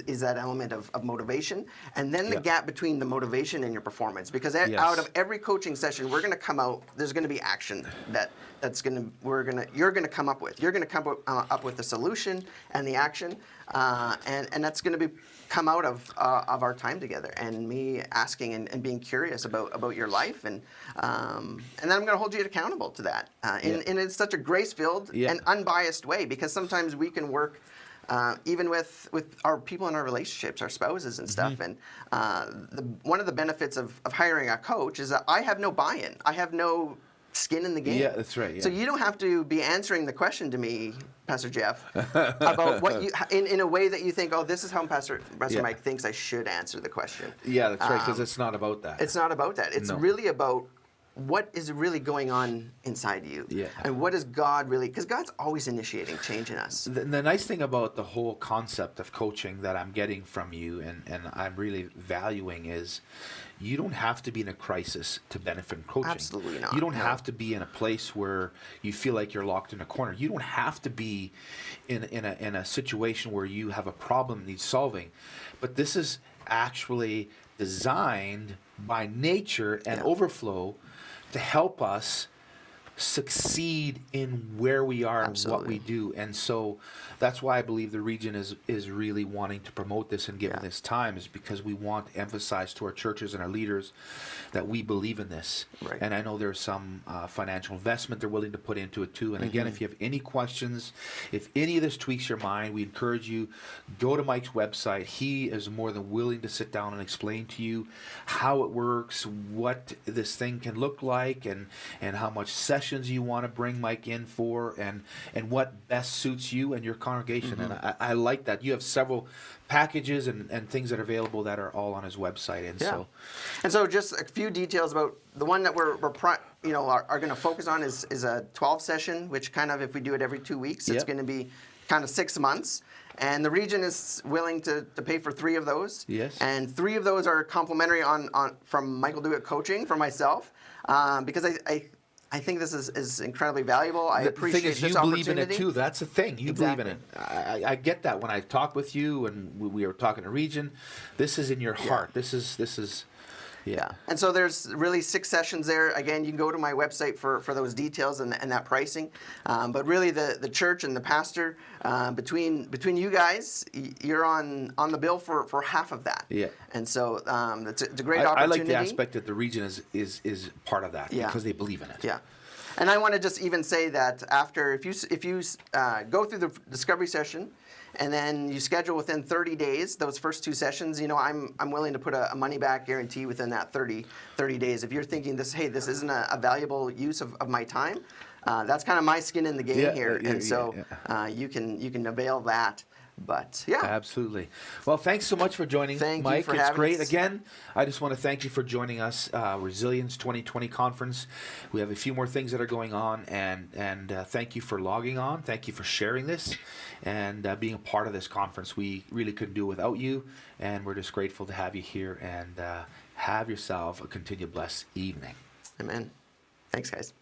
E: that element of motivation, and then the
D: Yeah.
E: gap between the motivation and your performance. Because
D: Yes.
E: out of every coaching session, we're going to come out. There's going to be action you're going to come up with. You're going to come up with the solution and the action, and that's going to come out of our time together, and me asking and being curious about your life, and then I'm going to hold you accountable to that in such a grace-filled
D: Yeah.
E: and unbiased way, because sometimes we can work even with our people in our relationships, our spouses and stuff.
D: Mm-hmm.
E: And one of the benefits of hiring a coach is that I have no buy-in. I have no skin in the game.
D: Yeah, that's right, yeah.
E: So you don't have to be answering the question to me, Pastor Jeff, about what you in a way that you think, oh, this is how Pastor
D: Yeah.
E: Mike thinks I should answer the question.
D: Yeah, that's right, because it's not about that.
E: It's not about that. It's
D: No.
E: really about what is really going on inside you.
D: Yeah.
E: And what is God really, because God's always initiating change in us.
D: The nice thing about the whole concept of coaching that I'm getting from you and I'm really valuing is you don't have to be in a crisis to benefit from coaching.
E: Absolutely not,
D: You don't
E: no.
D: have to be in a place where you feel like you're locked in a corner. You don't have to be in a situation where you have a problem that needs solving. But this is actually designed by nature and
E: Yeah.
D: overflow to help us succeed in where we are and what
E: Absolutely.
D: we do. And so that's why I believe the region is really wanting to promote this and giving
E: Yeah.
D: this time, is because we want to emphasize to our churches and our leaders that we believe in this.
E: Right.
D: And I know there's some financial investment they're willing to put into it too. And again, if you have any questions, if any of this tweaks your mind, we encourage you, go to Mike's website. He is more than willing to sit down and explain to you how it works, what this thing can look like, and how much sessions you want to bring Mike in for, and what best suits you and your congregation. And I like that. You have several packages and things that are available that are all on his website. And so
E: And so just a few details about the one that we're are going to focus on is a 12 session, which kind of, if we do it every 2 weeks, it's
D: Yep.
E: going to be kind of 6 months. And the region is willing to pay for 3 of those.
D: Yes.
E: And 3 of those are complimentary from Michael Dewitt Coaching for myself, because I think this is incredibly valuable. I
D: the
E: appreciate
D: thing is,
E: this
D: you believe in it
E: opportunity.
D: too. That's the thing. You believe in it.
E: Exactly.
D: I get that when I talk with you and we were talking to Region. This is in your heart. This is. Yeah.
E: And so there's really 6 sessions there. Again, you can go to my website for those details and that pricing. But really, the church and the pastor, between you guys, you're on the bill for half of that.
D: Yeah.
E: And so it's a great
D: I
E: opportunity.
D: like the aspect that the region is part of that
E: Yeah.
D: because they believe in it.
E: Yeah. And I want to just even say that after, if you go through the discovery session, and then you schedule within 30 days those first 2 sessions, I'm willing to put a money back guarantee within that 30 days. If you're thinking this isn't a valuable use of my time, that's kind of my skin in the game
D: Yeah,
E: here,
D: yeah,
E: and so
D: yeah.
E: you can avail that. But yeah.
D: Absolutely. Well, thanks so much for joining,
E: Thank you
D: Mike.
E: for
D: It's
E: having
D: great.
E: us.
D: Again, I just want to thank you for joining us, Resilience 2020 Conference. We have a few more things that are going on, and thank you for logging on. Thank you for sharing this and being a part of this conference. We really couldn't do it without you, and we're just grateful to have you here, and have yourself a continued blessed evening.
E: Amen. Thanks, guys.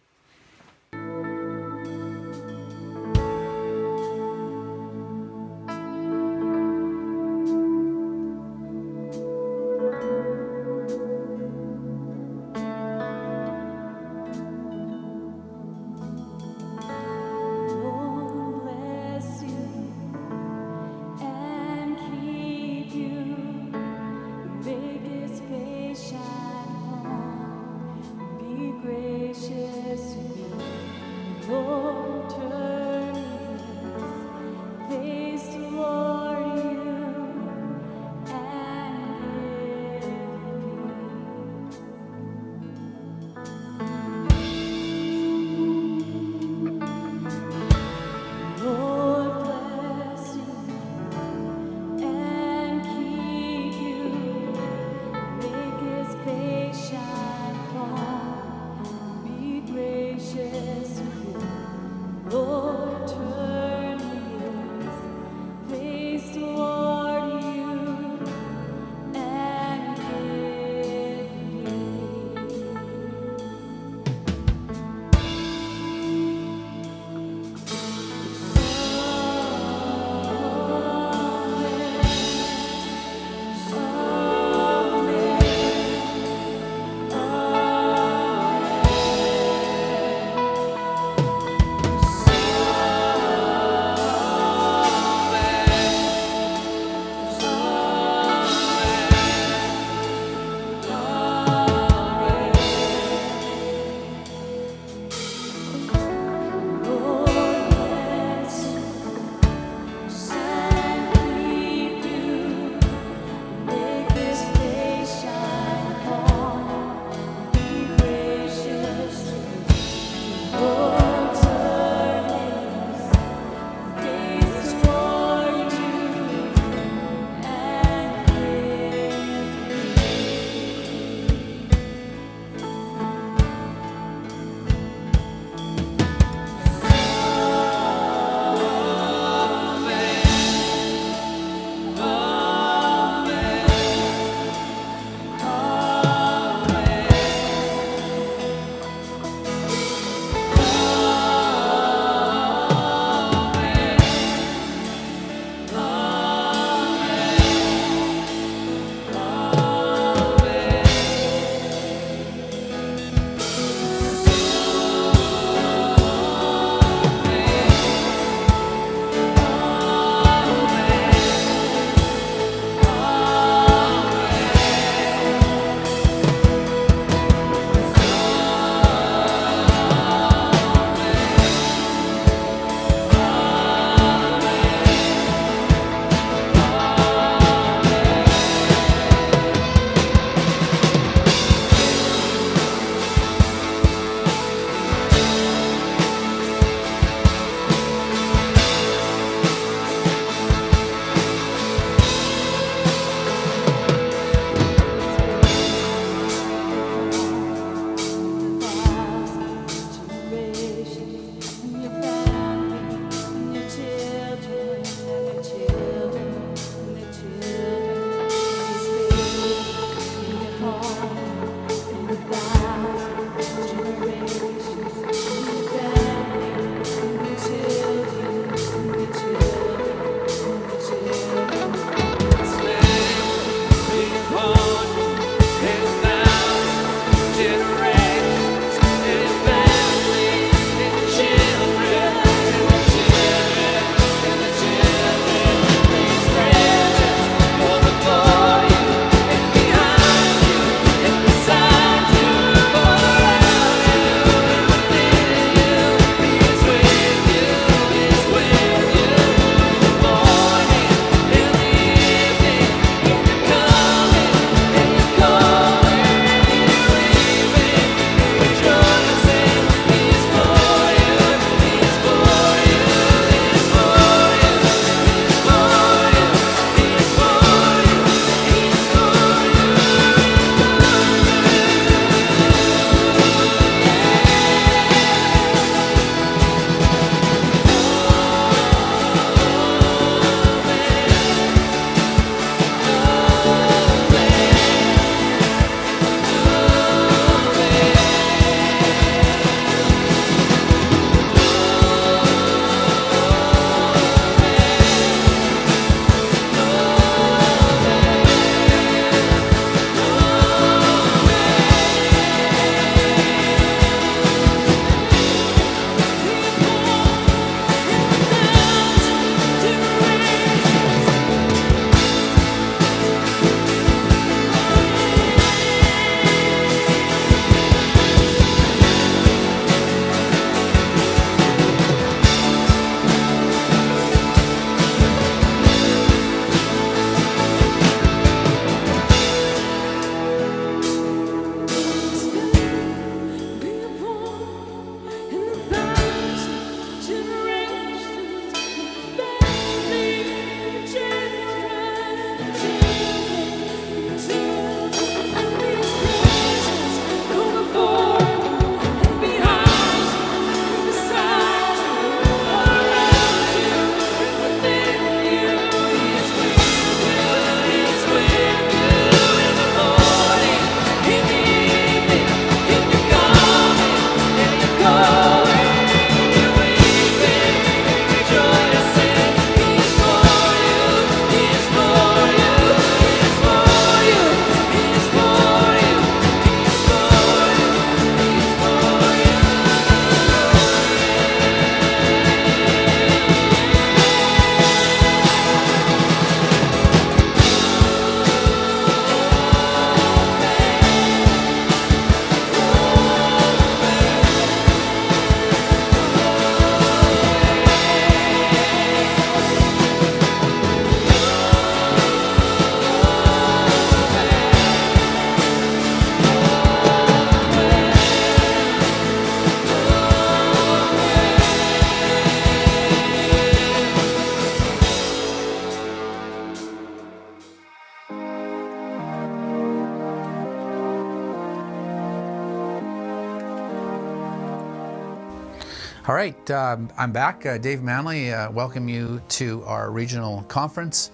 F: right, I'm back. Dave Manley, welcome you to our regional conference,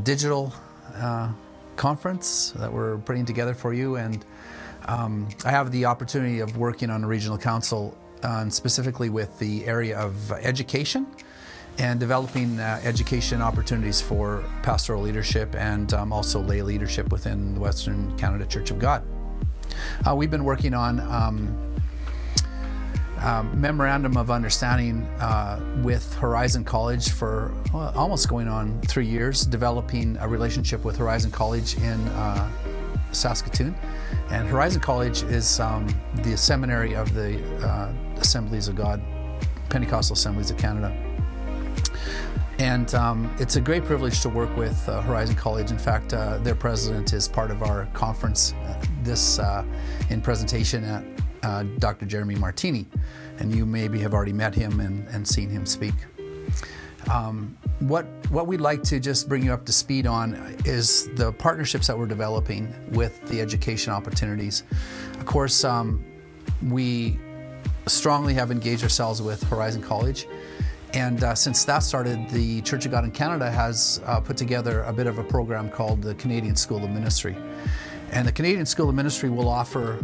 F: digital conference that we're putting together for you. And I have the opportunity of working on a regional council, specifically with the area of education and developing education opportunities for pastoral leadership and also lay leadership within the Western Canada Church of God. We've been working on memorandum of understanding with Horizon College for almost going on 3 years, developing a relationship with Horizon College in Saskatoon. And Horizon College is the seminary of the Assemblies of God, Pentecostal Assemblies of Canada. And it's a great privilege to work with Horizon College. In fact, their president is part of our conference in presentation at Dr. Jeremy Martini, and you maybe have already met him and seen him speak. What we'd like to just bring you up to speed on is the partnerships that we're developing with the education opportunities. Of course, we strongly have engaged ourselves with Horizon College, and since that started, the Church of God in Canada has put together a bit of a program called the Canadian School of Ministry. And the Canadian School of Ministry will offer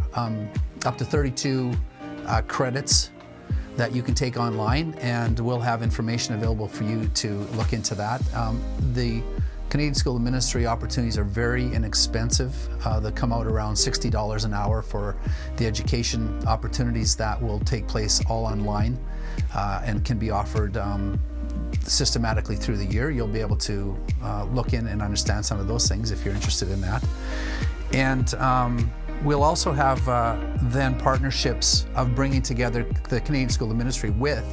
F: up to 32 credits that you can take online, and we'll have information available for you to look into that. The Canadian School of Ministry opportunities are very inexpensive. They come out around $60 an hour for the education opportunities that will take place all online and can be offered systematically through the year. You'll be able to look in and understand some of those things if you're interested in that. And we'll also have then partnerships of bringing together the Canadian School of Ministry with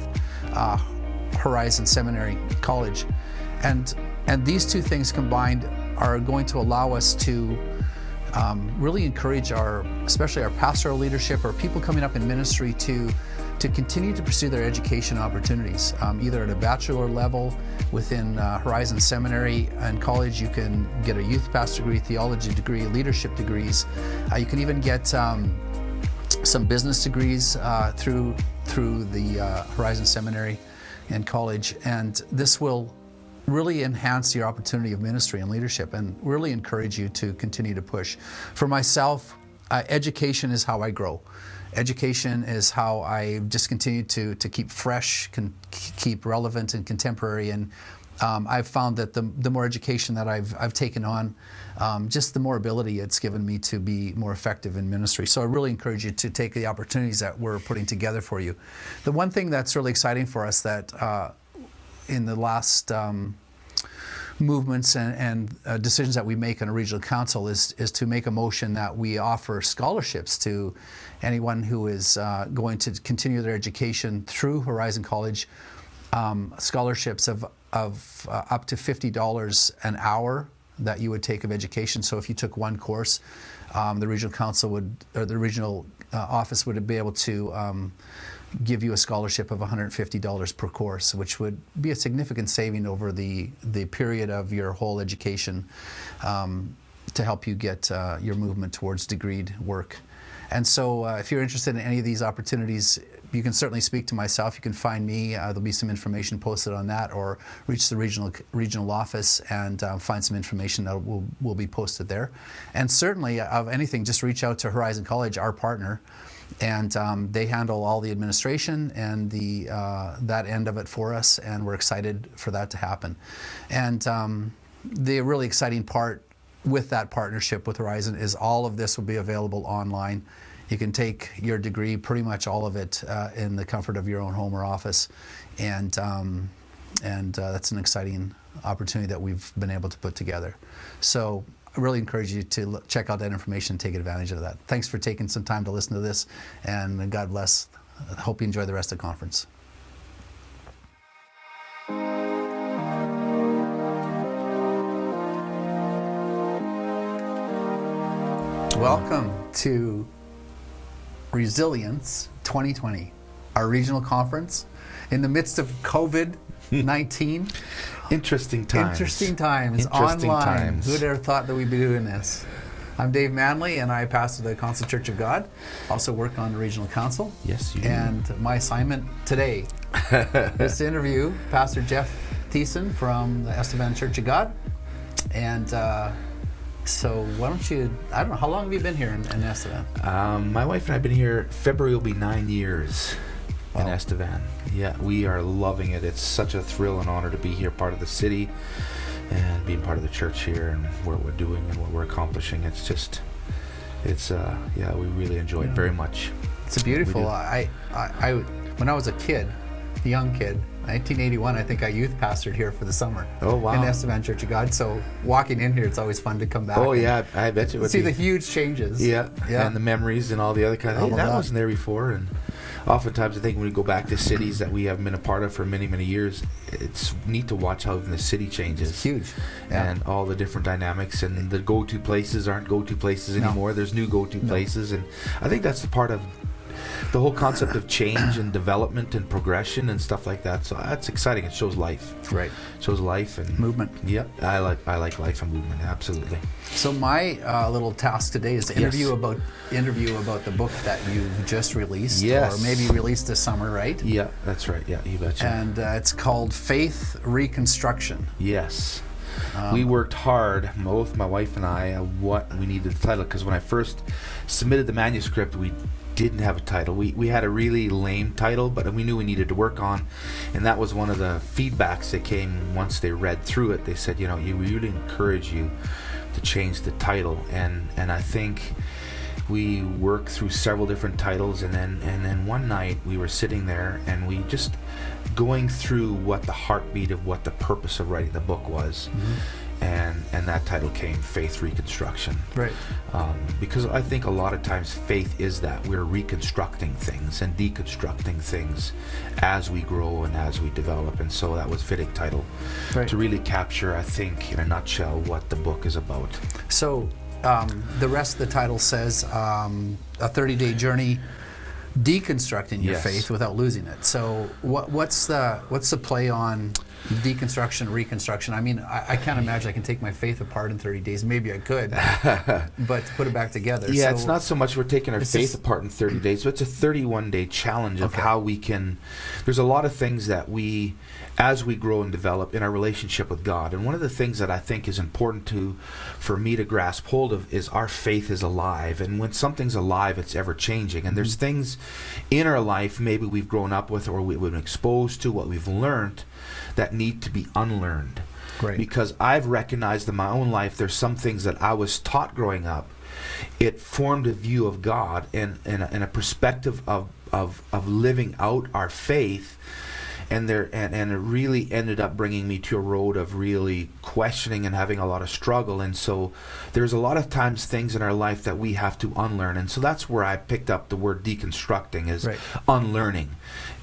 F: Horizon Seminary College. And these two things combined are going to allow us to really encourage especially our pastoral leadership or people coming up in ministry to continue to pursue their education opportunities, either at a bachelor level within Horizon Seminary and College. You can get a youth pastor degree, theology degree, leadership degrees. You can even get some business degrees through the Horizon Seminary and College, and this will really enhance your opportunity of ministry and leadership and really encourage you to continue to push. For myself, education is how I grow. Education is how I just continue to keep fresh, keep relevant and contemporary. And I've found that the more education that I've taken on, just the more ability it's given me to be more effective in ministry. So I really encourage you to take the opportunities that we're putting together for you. The one thing that's really exciting for us that in the last movements and decisions that we make on a regional council is to make a motion that we offer scholarships to anyone who is going to continue their education through Horizon College, scholarships of up to $50 an hour that you would take of education. So if you took one course, the regional council the regional office would be able to give you a scholarship of $150 per course, which would be a significant saving over the period of your whole education to help you get your movement towards degreed work. And so if you're interested in any of these opportunities, you can certainly speak to myself. You can find me. There'll be some information posted on that, or reach the regional office and find some information that will be posted there. And certainly of anything, just reach out to Horizon College, our partner, and they handle all the administration and that end of it for us, and we're excited for that to happen. And the really exciting part with that partnership with Horizon is all of this will be available online. You can take your degree, pretty much all of it, in the comfort of your own home or office, and that's an exciting opportunity that we've been able to put together. So I really encourage you to check out that information and take advantage of that. Thanks for taking some time to listen to this, and God bless. I hope you enjoy the rest of the conference. Welcome to Resilience 2020, our regional conference in the midst of COVID-19.
D: Interesting times.
F: Interesting times.
D: Interesting
F: Online.
D: times.
F: Who'd ever thought that we'd be doing this? I'm Dave Manley, and I pastor the Constant Church of God. Also work on the regional council.
D: Yes, you do.
F: And my assignment today is to interview Pastor Jeff Thiessen from the Estevan Church of God. And so why don't you, I don't know, how long have you been here in Estevan?
D: My wife and I have been here, February will be 9 years in
F: Wow.
D: Estevan. Yeah, we are loving it. It's such a thrill and honor to be here, part of the city, and being part of the church here and what we're doing and what we're accomplishing. It's just, yeah, we really enjoy it very much.
F: It's beautiful.
D: We do.
F: I when I was a kid, a young kid, 1981, I think I youth pastored here for the summer.
D: Oh, wow.
F: In Estevan Church of God. So walking in here, it's always fun to come back.
D: Oh,
F: and
D: yeah, I bet you it would
F: see
D: be.
F: the huge changes.
D: Yeah,
F: Yeah.
D: and the memories and all the other kind of
F: All
D: things.
F: of
D: That
F: that.
D: wasn't there before. And oftentimes I think when we go back to cities that we have been a part of for many, many years, it's neat to watch how even the city changes.
F: It's huge. Yeah.
D: And all the different dynamics, and the go-to places aren't go-to places
F: No.
D: anymore. There's new go-to places, and I think that's the part of the whole concept of change and development and progression and stuff like that. So that's exciting. It shows life.
F: Right.
D: Shows life and
F: Movement.
D: Yep, I like life and movement. Absolutely.
F: So my little task today is to
D: Yes.
F: interview about the book that you just released,
D: Yes.
F: or maybe released this summer, right?
D: Yeah, that's right. Yeah, you betcha.
F: And it's called Faith Reconstruction.
D: Yes. We worked hard, both my wife and I, what we needed the title, because when I first submitted the manuscript, we didn't have a title. We had a really lame title, but we knew we needed to work on, and that was one of the feedbacks that came once they read through it. They said, you know, we really encourage you to change the title, and I think we worked through several different titles, and then one night we were sitting there and we just going through what the heartbeat of what the purpose of writing the book was, and that title came, Faith Reconstruction.
F: Right.
D: Because I think a lot of times faith is that we're reconstructing things and deconstructing things as we grow and as we develop, and so that was fitting title
F: Right.
D: to really capture, I think, in a nutshell, what the book is about.
F: So the rest of the title says a 30-day journey deconstructing your
D: Yes.
F: faith without losing it. So what's the play on deconstruction, reconstruction? I mean, I can't imagine I can take my faith apart in 30 days. Maybe I could, but to put it back together.
D: Yeah,
F: so
D: it's not so much we're taking our
F: it's
D: faith
F: just-
D: apart in 30 days, so it's a 31-day challenge of
F: Okay.
D: how we can. There's a lot of things that we, as we grow and develop in our relationship with God, and one of the things that I think is important for me to grasp hold of is our faith is alive, and when something's alive, it's ever changing, and there's things in our life maybe we've grown up with or we've been exposed to, what we've learned, that need to be unlearned.
F: Great.
D: Because I've recognized in my own life there's some things that I was taught growing up. It formed a view of God and a perspective of living out our faith, and it really ended up bringing me to a road of really questioning and having a lot of struggle. And so there's a lot of times things in our life that we have to unlearn, and so that's where I picked up the word deconstructing, is
F: Right.
D: unlearning.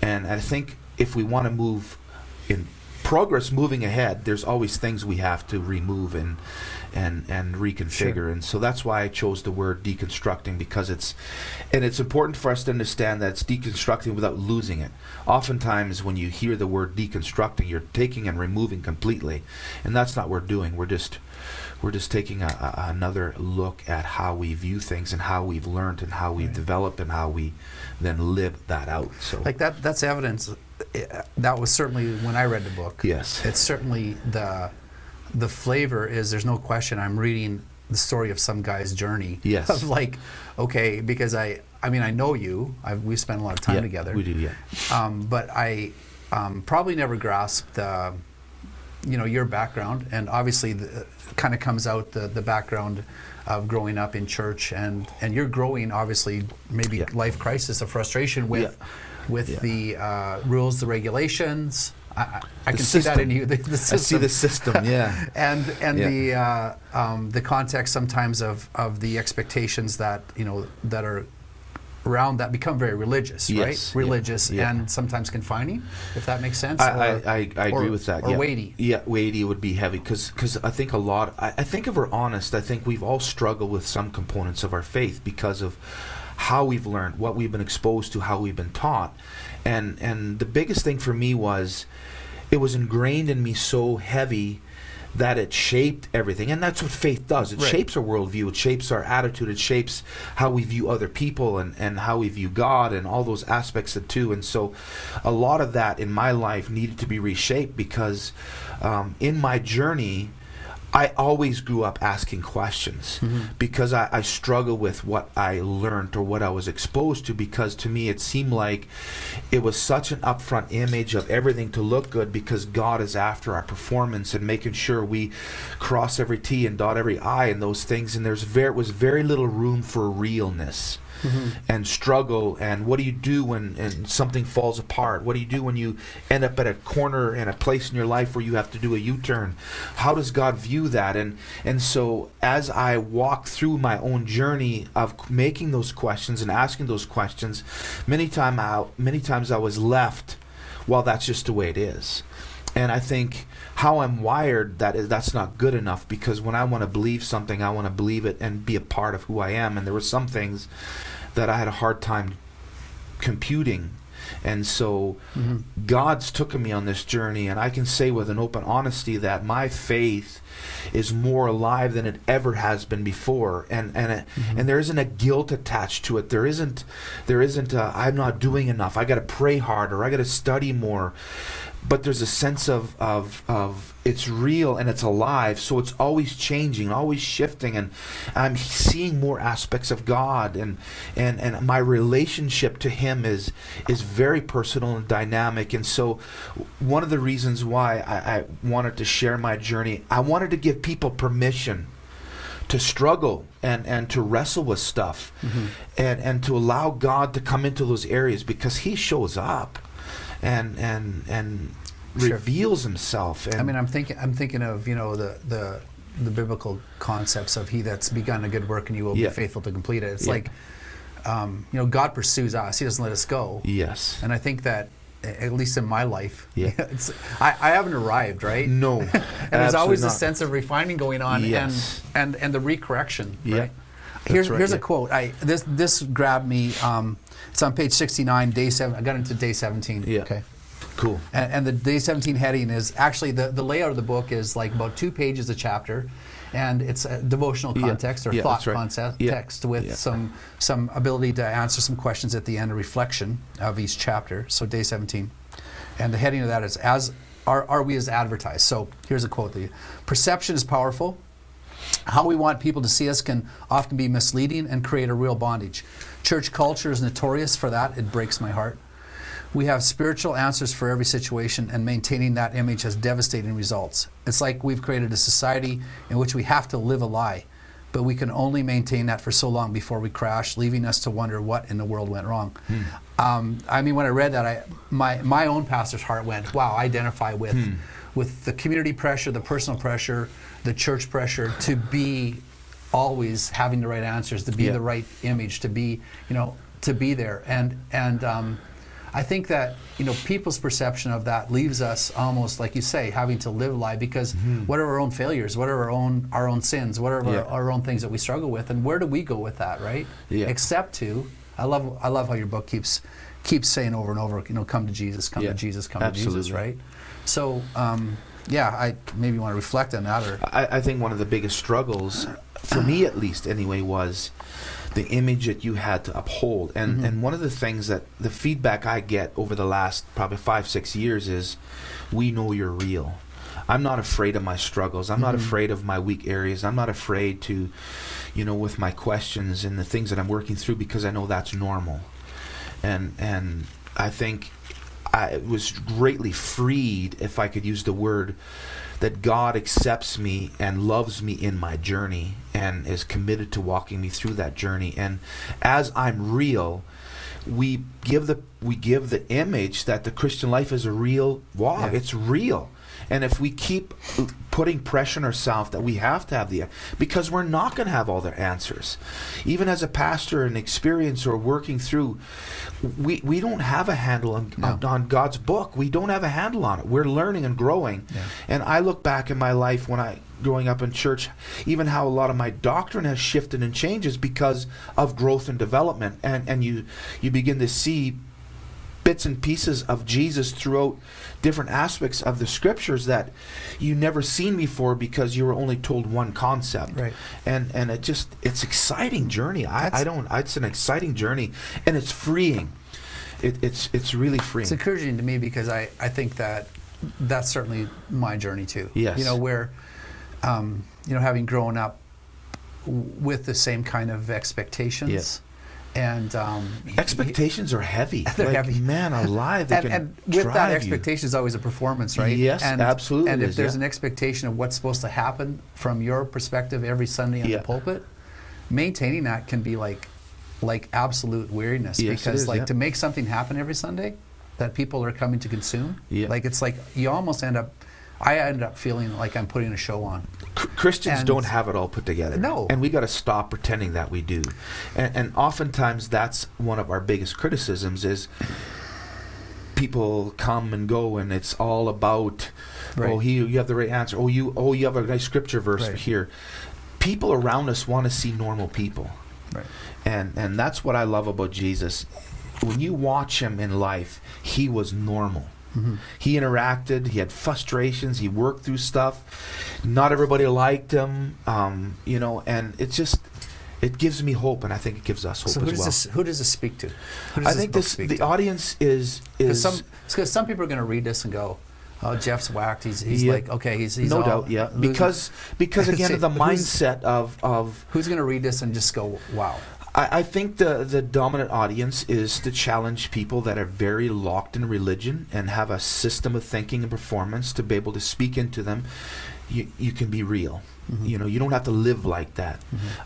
D: And I think if we want to move in progress, moving ahead, there's always things we have to remove and reconfigure.
F: Sure.
D: And so that's why I chose the word deconstructing, because it's important for us to understand that it's deconstructing without losing it. Oftentimes when you hear the word deconstructing, you're taking and removing completely, and that's not what we're doing. We're just taking another look at how we view things and how we've learned and how we've developed and how we then live that out. So
F: like that's evidence. That was certainly when I read the book.
D: Yes.
F: It's certainly the flavor is, there's no question I'm reading the story of some guy's journey.
D: Yes.
F: Of like, okay, because I mean I know you. We spent a lot of time
D: yeah,
F: together.
D: we do, yeah.
F: But I probably never grasped your background, and obviously kind of comes out the background of growing up in church, and you're growing obviously maybe
D: Yeah.
F: life crisis of frustration with the rules, the regulations. I can see that in you. The system.
D: I see the system, yeah.
F: and
D: Yeah.
F: the context sometimes of the expectations that that are around that become very religious,
D: Yes,
F: right?
D: yeah,
F: Religious
D: yeah.
F: and sometimes confining, if that makes sense.
D: I agree with that.
F: Or
D: yeah.
F: weighty.
D: Yeah, weighty would be heavy, because I think I think if we're honest, I think we've all struggled with some components of our faith because of how we've learned, what we've been exposed to, how we've been taught. And the biggest thing for me was, it was ingrained in me so heavy that it shaped everything. And that's what faith does. It
F: Right.
D: shapes our worldview. It shapes our attitude. It shapes how we view other people and how we view God and all those aspects of it too. And so a lot of that in my life needed to be reshaped because in my journey, I always grew up asking questions because I struggle with what I learned or what I was exposed to, because to me it seemed like it was such an upfront image of everything to look good because God is after our performance and making sure we cross every T and dot every I and those things, and was very little room for realness. And struggle, and what do you do when something falls apart? What do you do when you end up at a corner in a place in your life where you have to do a U-turn? How does God view that? And so as I walk through my own journey of making those questions and asking those questions, many times I was left, well, that's just the way it is. And I think how I'm wired, that's not good enough, because when I want to believe something, I want to believe it and be a part of who I am. And there were some things that I had a hard time computing. And so God's taken me on this journey, and I can say with an open honesty that my faith is more alive than it ever has been before, and there isn't a guilt attached to it. There isn't I'm not doing enough, I got to pray harder, I got to study more. But there's a sense of it's real and it's alive, so it's always changing, always shifting, and I'm seeing more aspects of God, and my relationship to Him is very personal and dynamic. And so one of the reasons why I wanted to share my journey, I wanted to give people permission to struggle and to wrestle with stuff, and to allow God to come into those areas, because He shows up and
F: Sure.
D: reveals Himself. And
F: I mean, I'm thinking of, you know, the biblical concepts of He that's begun a good work and you will
D: Yeah.
F: be faithful to complete it. It's
D: Yeah.
F: like, you know, God pursues us. He doesn't let us go.
D: yes,
F: And I think that, at least in my life,
D: Yeah.
F: I haven't arrived, right?
D: no,
F: And there's always
D: absolutely
F: a
D: not.
F: sense of refining going on,
D: Yes.
F: and the recorrection.
D: Yeah.
F: Right?
D: That's right,
F: Here's a
D: yeah.
F: quote. This grabbed me. It's on page 69, day 7. I got into day 17.
D: Yeah.
F: Okay.
D: Cool.
F: And the day 17 heading is actually the layout of the book is like about 2 pages a chapter, and it's a devotional
D: Yeah.
F: context or
D: Yeah,
F: thought
D: that's right.
F: concept
D: Yeah.
F: text with
D: Yeah.
F: some ability to answer some questions at the end, a reflection of each chapter. So day 17, and the heading of that is are we as advertised? So here's a quote: "The perception is powerful. How we want people to see us can often be misleading and create a real bondage. Church culture is notorious for that. It breaks my heart. We have spiritual answers for every situation, and maintaining that image has devastating results. It's like we've created a society in which we have to live a lie, but we can only maintain that for so long before we crash, leaving us to wonder what in the world went wrong." I mean, when I read that, my own pastor's heart went, wow, I identify with the community pressure, the personal pressure, the church pressure to be always having the right answers, to be
D: Yeah.
F: the right image, to be, you know, to be there. And I think that, you know, people's perception of that leaves us almost, like you say, having to live a lie, because what are our own failures? What are our own sins? What are
D: Yeah.
F: our own things that we struggle with? And where do we go with that, right?
D: Yeah.
F: Except to, I love how your book keeps saying over and over, you know, come to Jesus, come
D: Yeah.
F: to Jesus, come to Jesus,
D: Absolutely.
F: right? So, yeah, I maybe want to reflect on that, or
D: I think one of the biggest struggles, for me at least anyway, was the image that you had to uphold. And one of the things that the feedback I get over the last probably 5-6 years is, we know you're real. I'm not afraid of my struggles. I'm not afraid of my weak areas. I'm not afraid to, you know, with my questions and the things that I'm working through, because I know that's normal. And I think I was greatly freed, if I could use the word, that God accepts me and loves me in my journey and is committed to walking me through that journey. And as I'm real, we give the image that the Christian life is a real walk.
F: Yeah.
D: It's real. And if we keep putting pressure on ourselves that we have to have because we're not going to have all the answers. Even as a pastor and experience or working through, we don't have a handle on God's book. We don't have a handle on it. We're learning and growing.
F: Yeah.
D: And I look back in my life growing up in church, even how a lot of my doctrine has shifted and changes because of growth and development. And you begin to see bits and pieces of Jesus throughout different aspects of the scriptures that you never seen before because you were only told one concept.
F: Right.
D: And it's exciting journey. It's an exciting journey, and it's freeing. It's really freeing.
F: It's encouraging to me because I think that's certainly my journey too.
D: Yes.
F: You know, where, having grown up with the same kind of expectations.
D: Yes.
F: And
D: expectations are heavy.
F: They're
D: like,
F: heavy.
D: Man alive, they
F: and
D: can
F: with
D: drive
F: that
D: you.
F: expectation is always a performance, right?
D: Yes,
F: and,
D: absolutely
F: And
D: it
F: if
D: is,
F: there's
D: yeah.
F: an expectation of what's supposed to happen from your perspective every Sunday in
D: Yeah.
F: the pulpit, maintaining that can be like absolute weariness.
D: Yes, it
F: because
D: is,
F: like
D: yeah.
F: to make something happen every Sunday that people are coming to consume,
D: Yeah.
F: like it's like you almost I end up feeling like I'm putting a show on.
D: Christians
F: And-
D: don't have it all put together.
F: No.
D: And we got to stop pretending that we do. And oftentimes that's one of our biggest criticisms is people come and go and it's all about,
F: Right.
D: you have the right answer. You have a nice scripture verse
F: Right.
D: here. People around us want to see normal people.
F: Right.
D: And that's what I love about Jesus. When you watch him in life, he was normal.
F: Mm-hmm.
D: He interacted. He had frustrations. He worked through stuff. Not everybody liked him, and it gives me hope, and I think it gives us hope
F: So
D: as well.
F: who does this speak to? Who does
D: I think
F: book speak
D: the
F: to?
D: audience is
F: Because some people are going to read this and go, "Oh, Jeff's whacked. He's
D: Yeah.
F: like, okay, he's
D: no
F: all
D: doubt, yeah,
F: losing."
D: because again of the
F: Who's-
D: mindset of
F: Who's going to read this and just go, "Wow"?
D: I think the dominant audience is to challenge people that are very locked in religion and have a system of thinking and performance to be able to speak into them. You can be real.
F: Mm-hmm.
D: You don't have to live like that.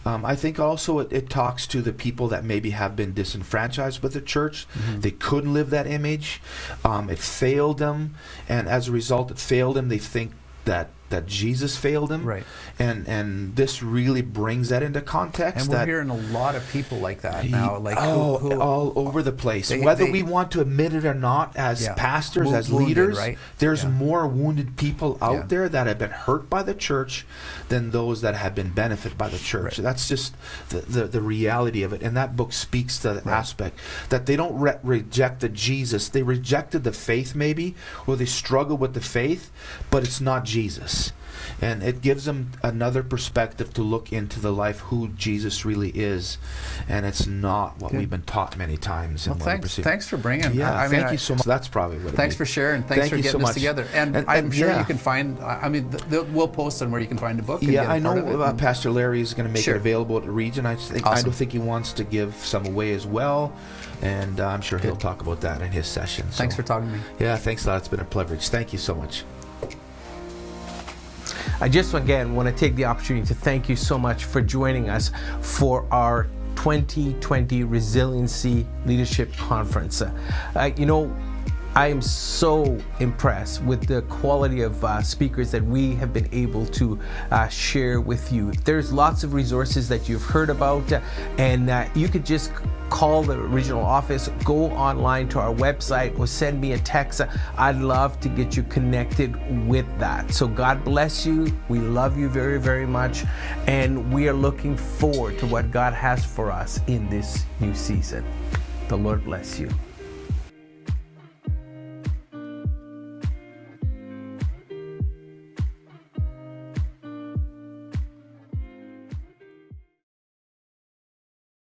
D: I think also it talks to the people that maybe have been disenfranchised with the church.
F: Mm-hmm.
D: They couldn't live that image. It failed them, and as a result, it failed them. They think that Jesus failed them,
F: Right.
D: And this really brings that into context.
F: And we're
D: that
F: hearing a lot of people like that now, like who
D: all over the place.
F: They-
D: Whether
F: they-
D: we want to admit it or not, as
F: Yeah.
D: pastors, as
F: Wounded,
D: leaders,
F: right?
D: there's
F: Yeah.
D: more wounded people out
F: Yeah.
D: there that have been hurt by the church than those that have been benefited by the church.
F: Right.
D: That's just the reality of it. And that book speaks to that aspect, that they don't reject the Jesus. They rejected the faith maybe, or they struggle with the faith, but it's not Jesus. And it gives them another perspective to look into the life, who Jesus really is, and it's not what
F: Good.
D: we've been taught many times.
F: Well,
D: and what we
F: thanks.
D: perceive.
F: Thanks for bringing.
D: Yeah,
F: I mean,
D: thank you so much. That's probably what.
F: Thanks for sharing. Thanks for
D: you
F: getting
D: so
F: this
D: much.
F: together. And I'm sure
D: yeah.
F: you can find. I mean, we'll post on where you can find the book. And
D: Yeah,
F: get a
D: I
F: part of
D: know
F: it.
D: Pastor Larry is going to make
F: Sure.
D: it available at the region. I
F: Awesome.
D: don't think he wants to give some away as well, and I'm sure he'll talk about that in his session.
F: Thanks
D: so.
F: for talking to me.
D: Yeah, thanks a lot. It's been a privilege. Thank you so much.
A: I just again want to take the opportunity to thank you so much for joining us for our 2020 Resiliency Leadership Conference. I am so impressed with the quality of speakers that we have been able to share with you. There's lots of resources that you've heard about, and you could just call the regional office, go online to our website, or send me a text. I'd love to get you connected with that. So God bless you. We love you very, very much, and we are looking forward to what God has for us in this new season. The Lord bless you.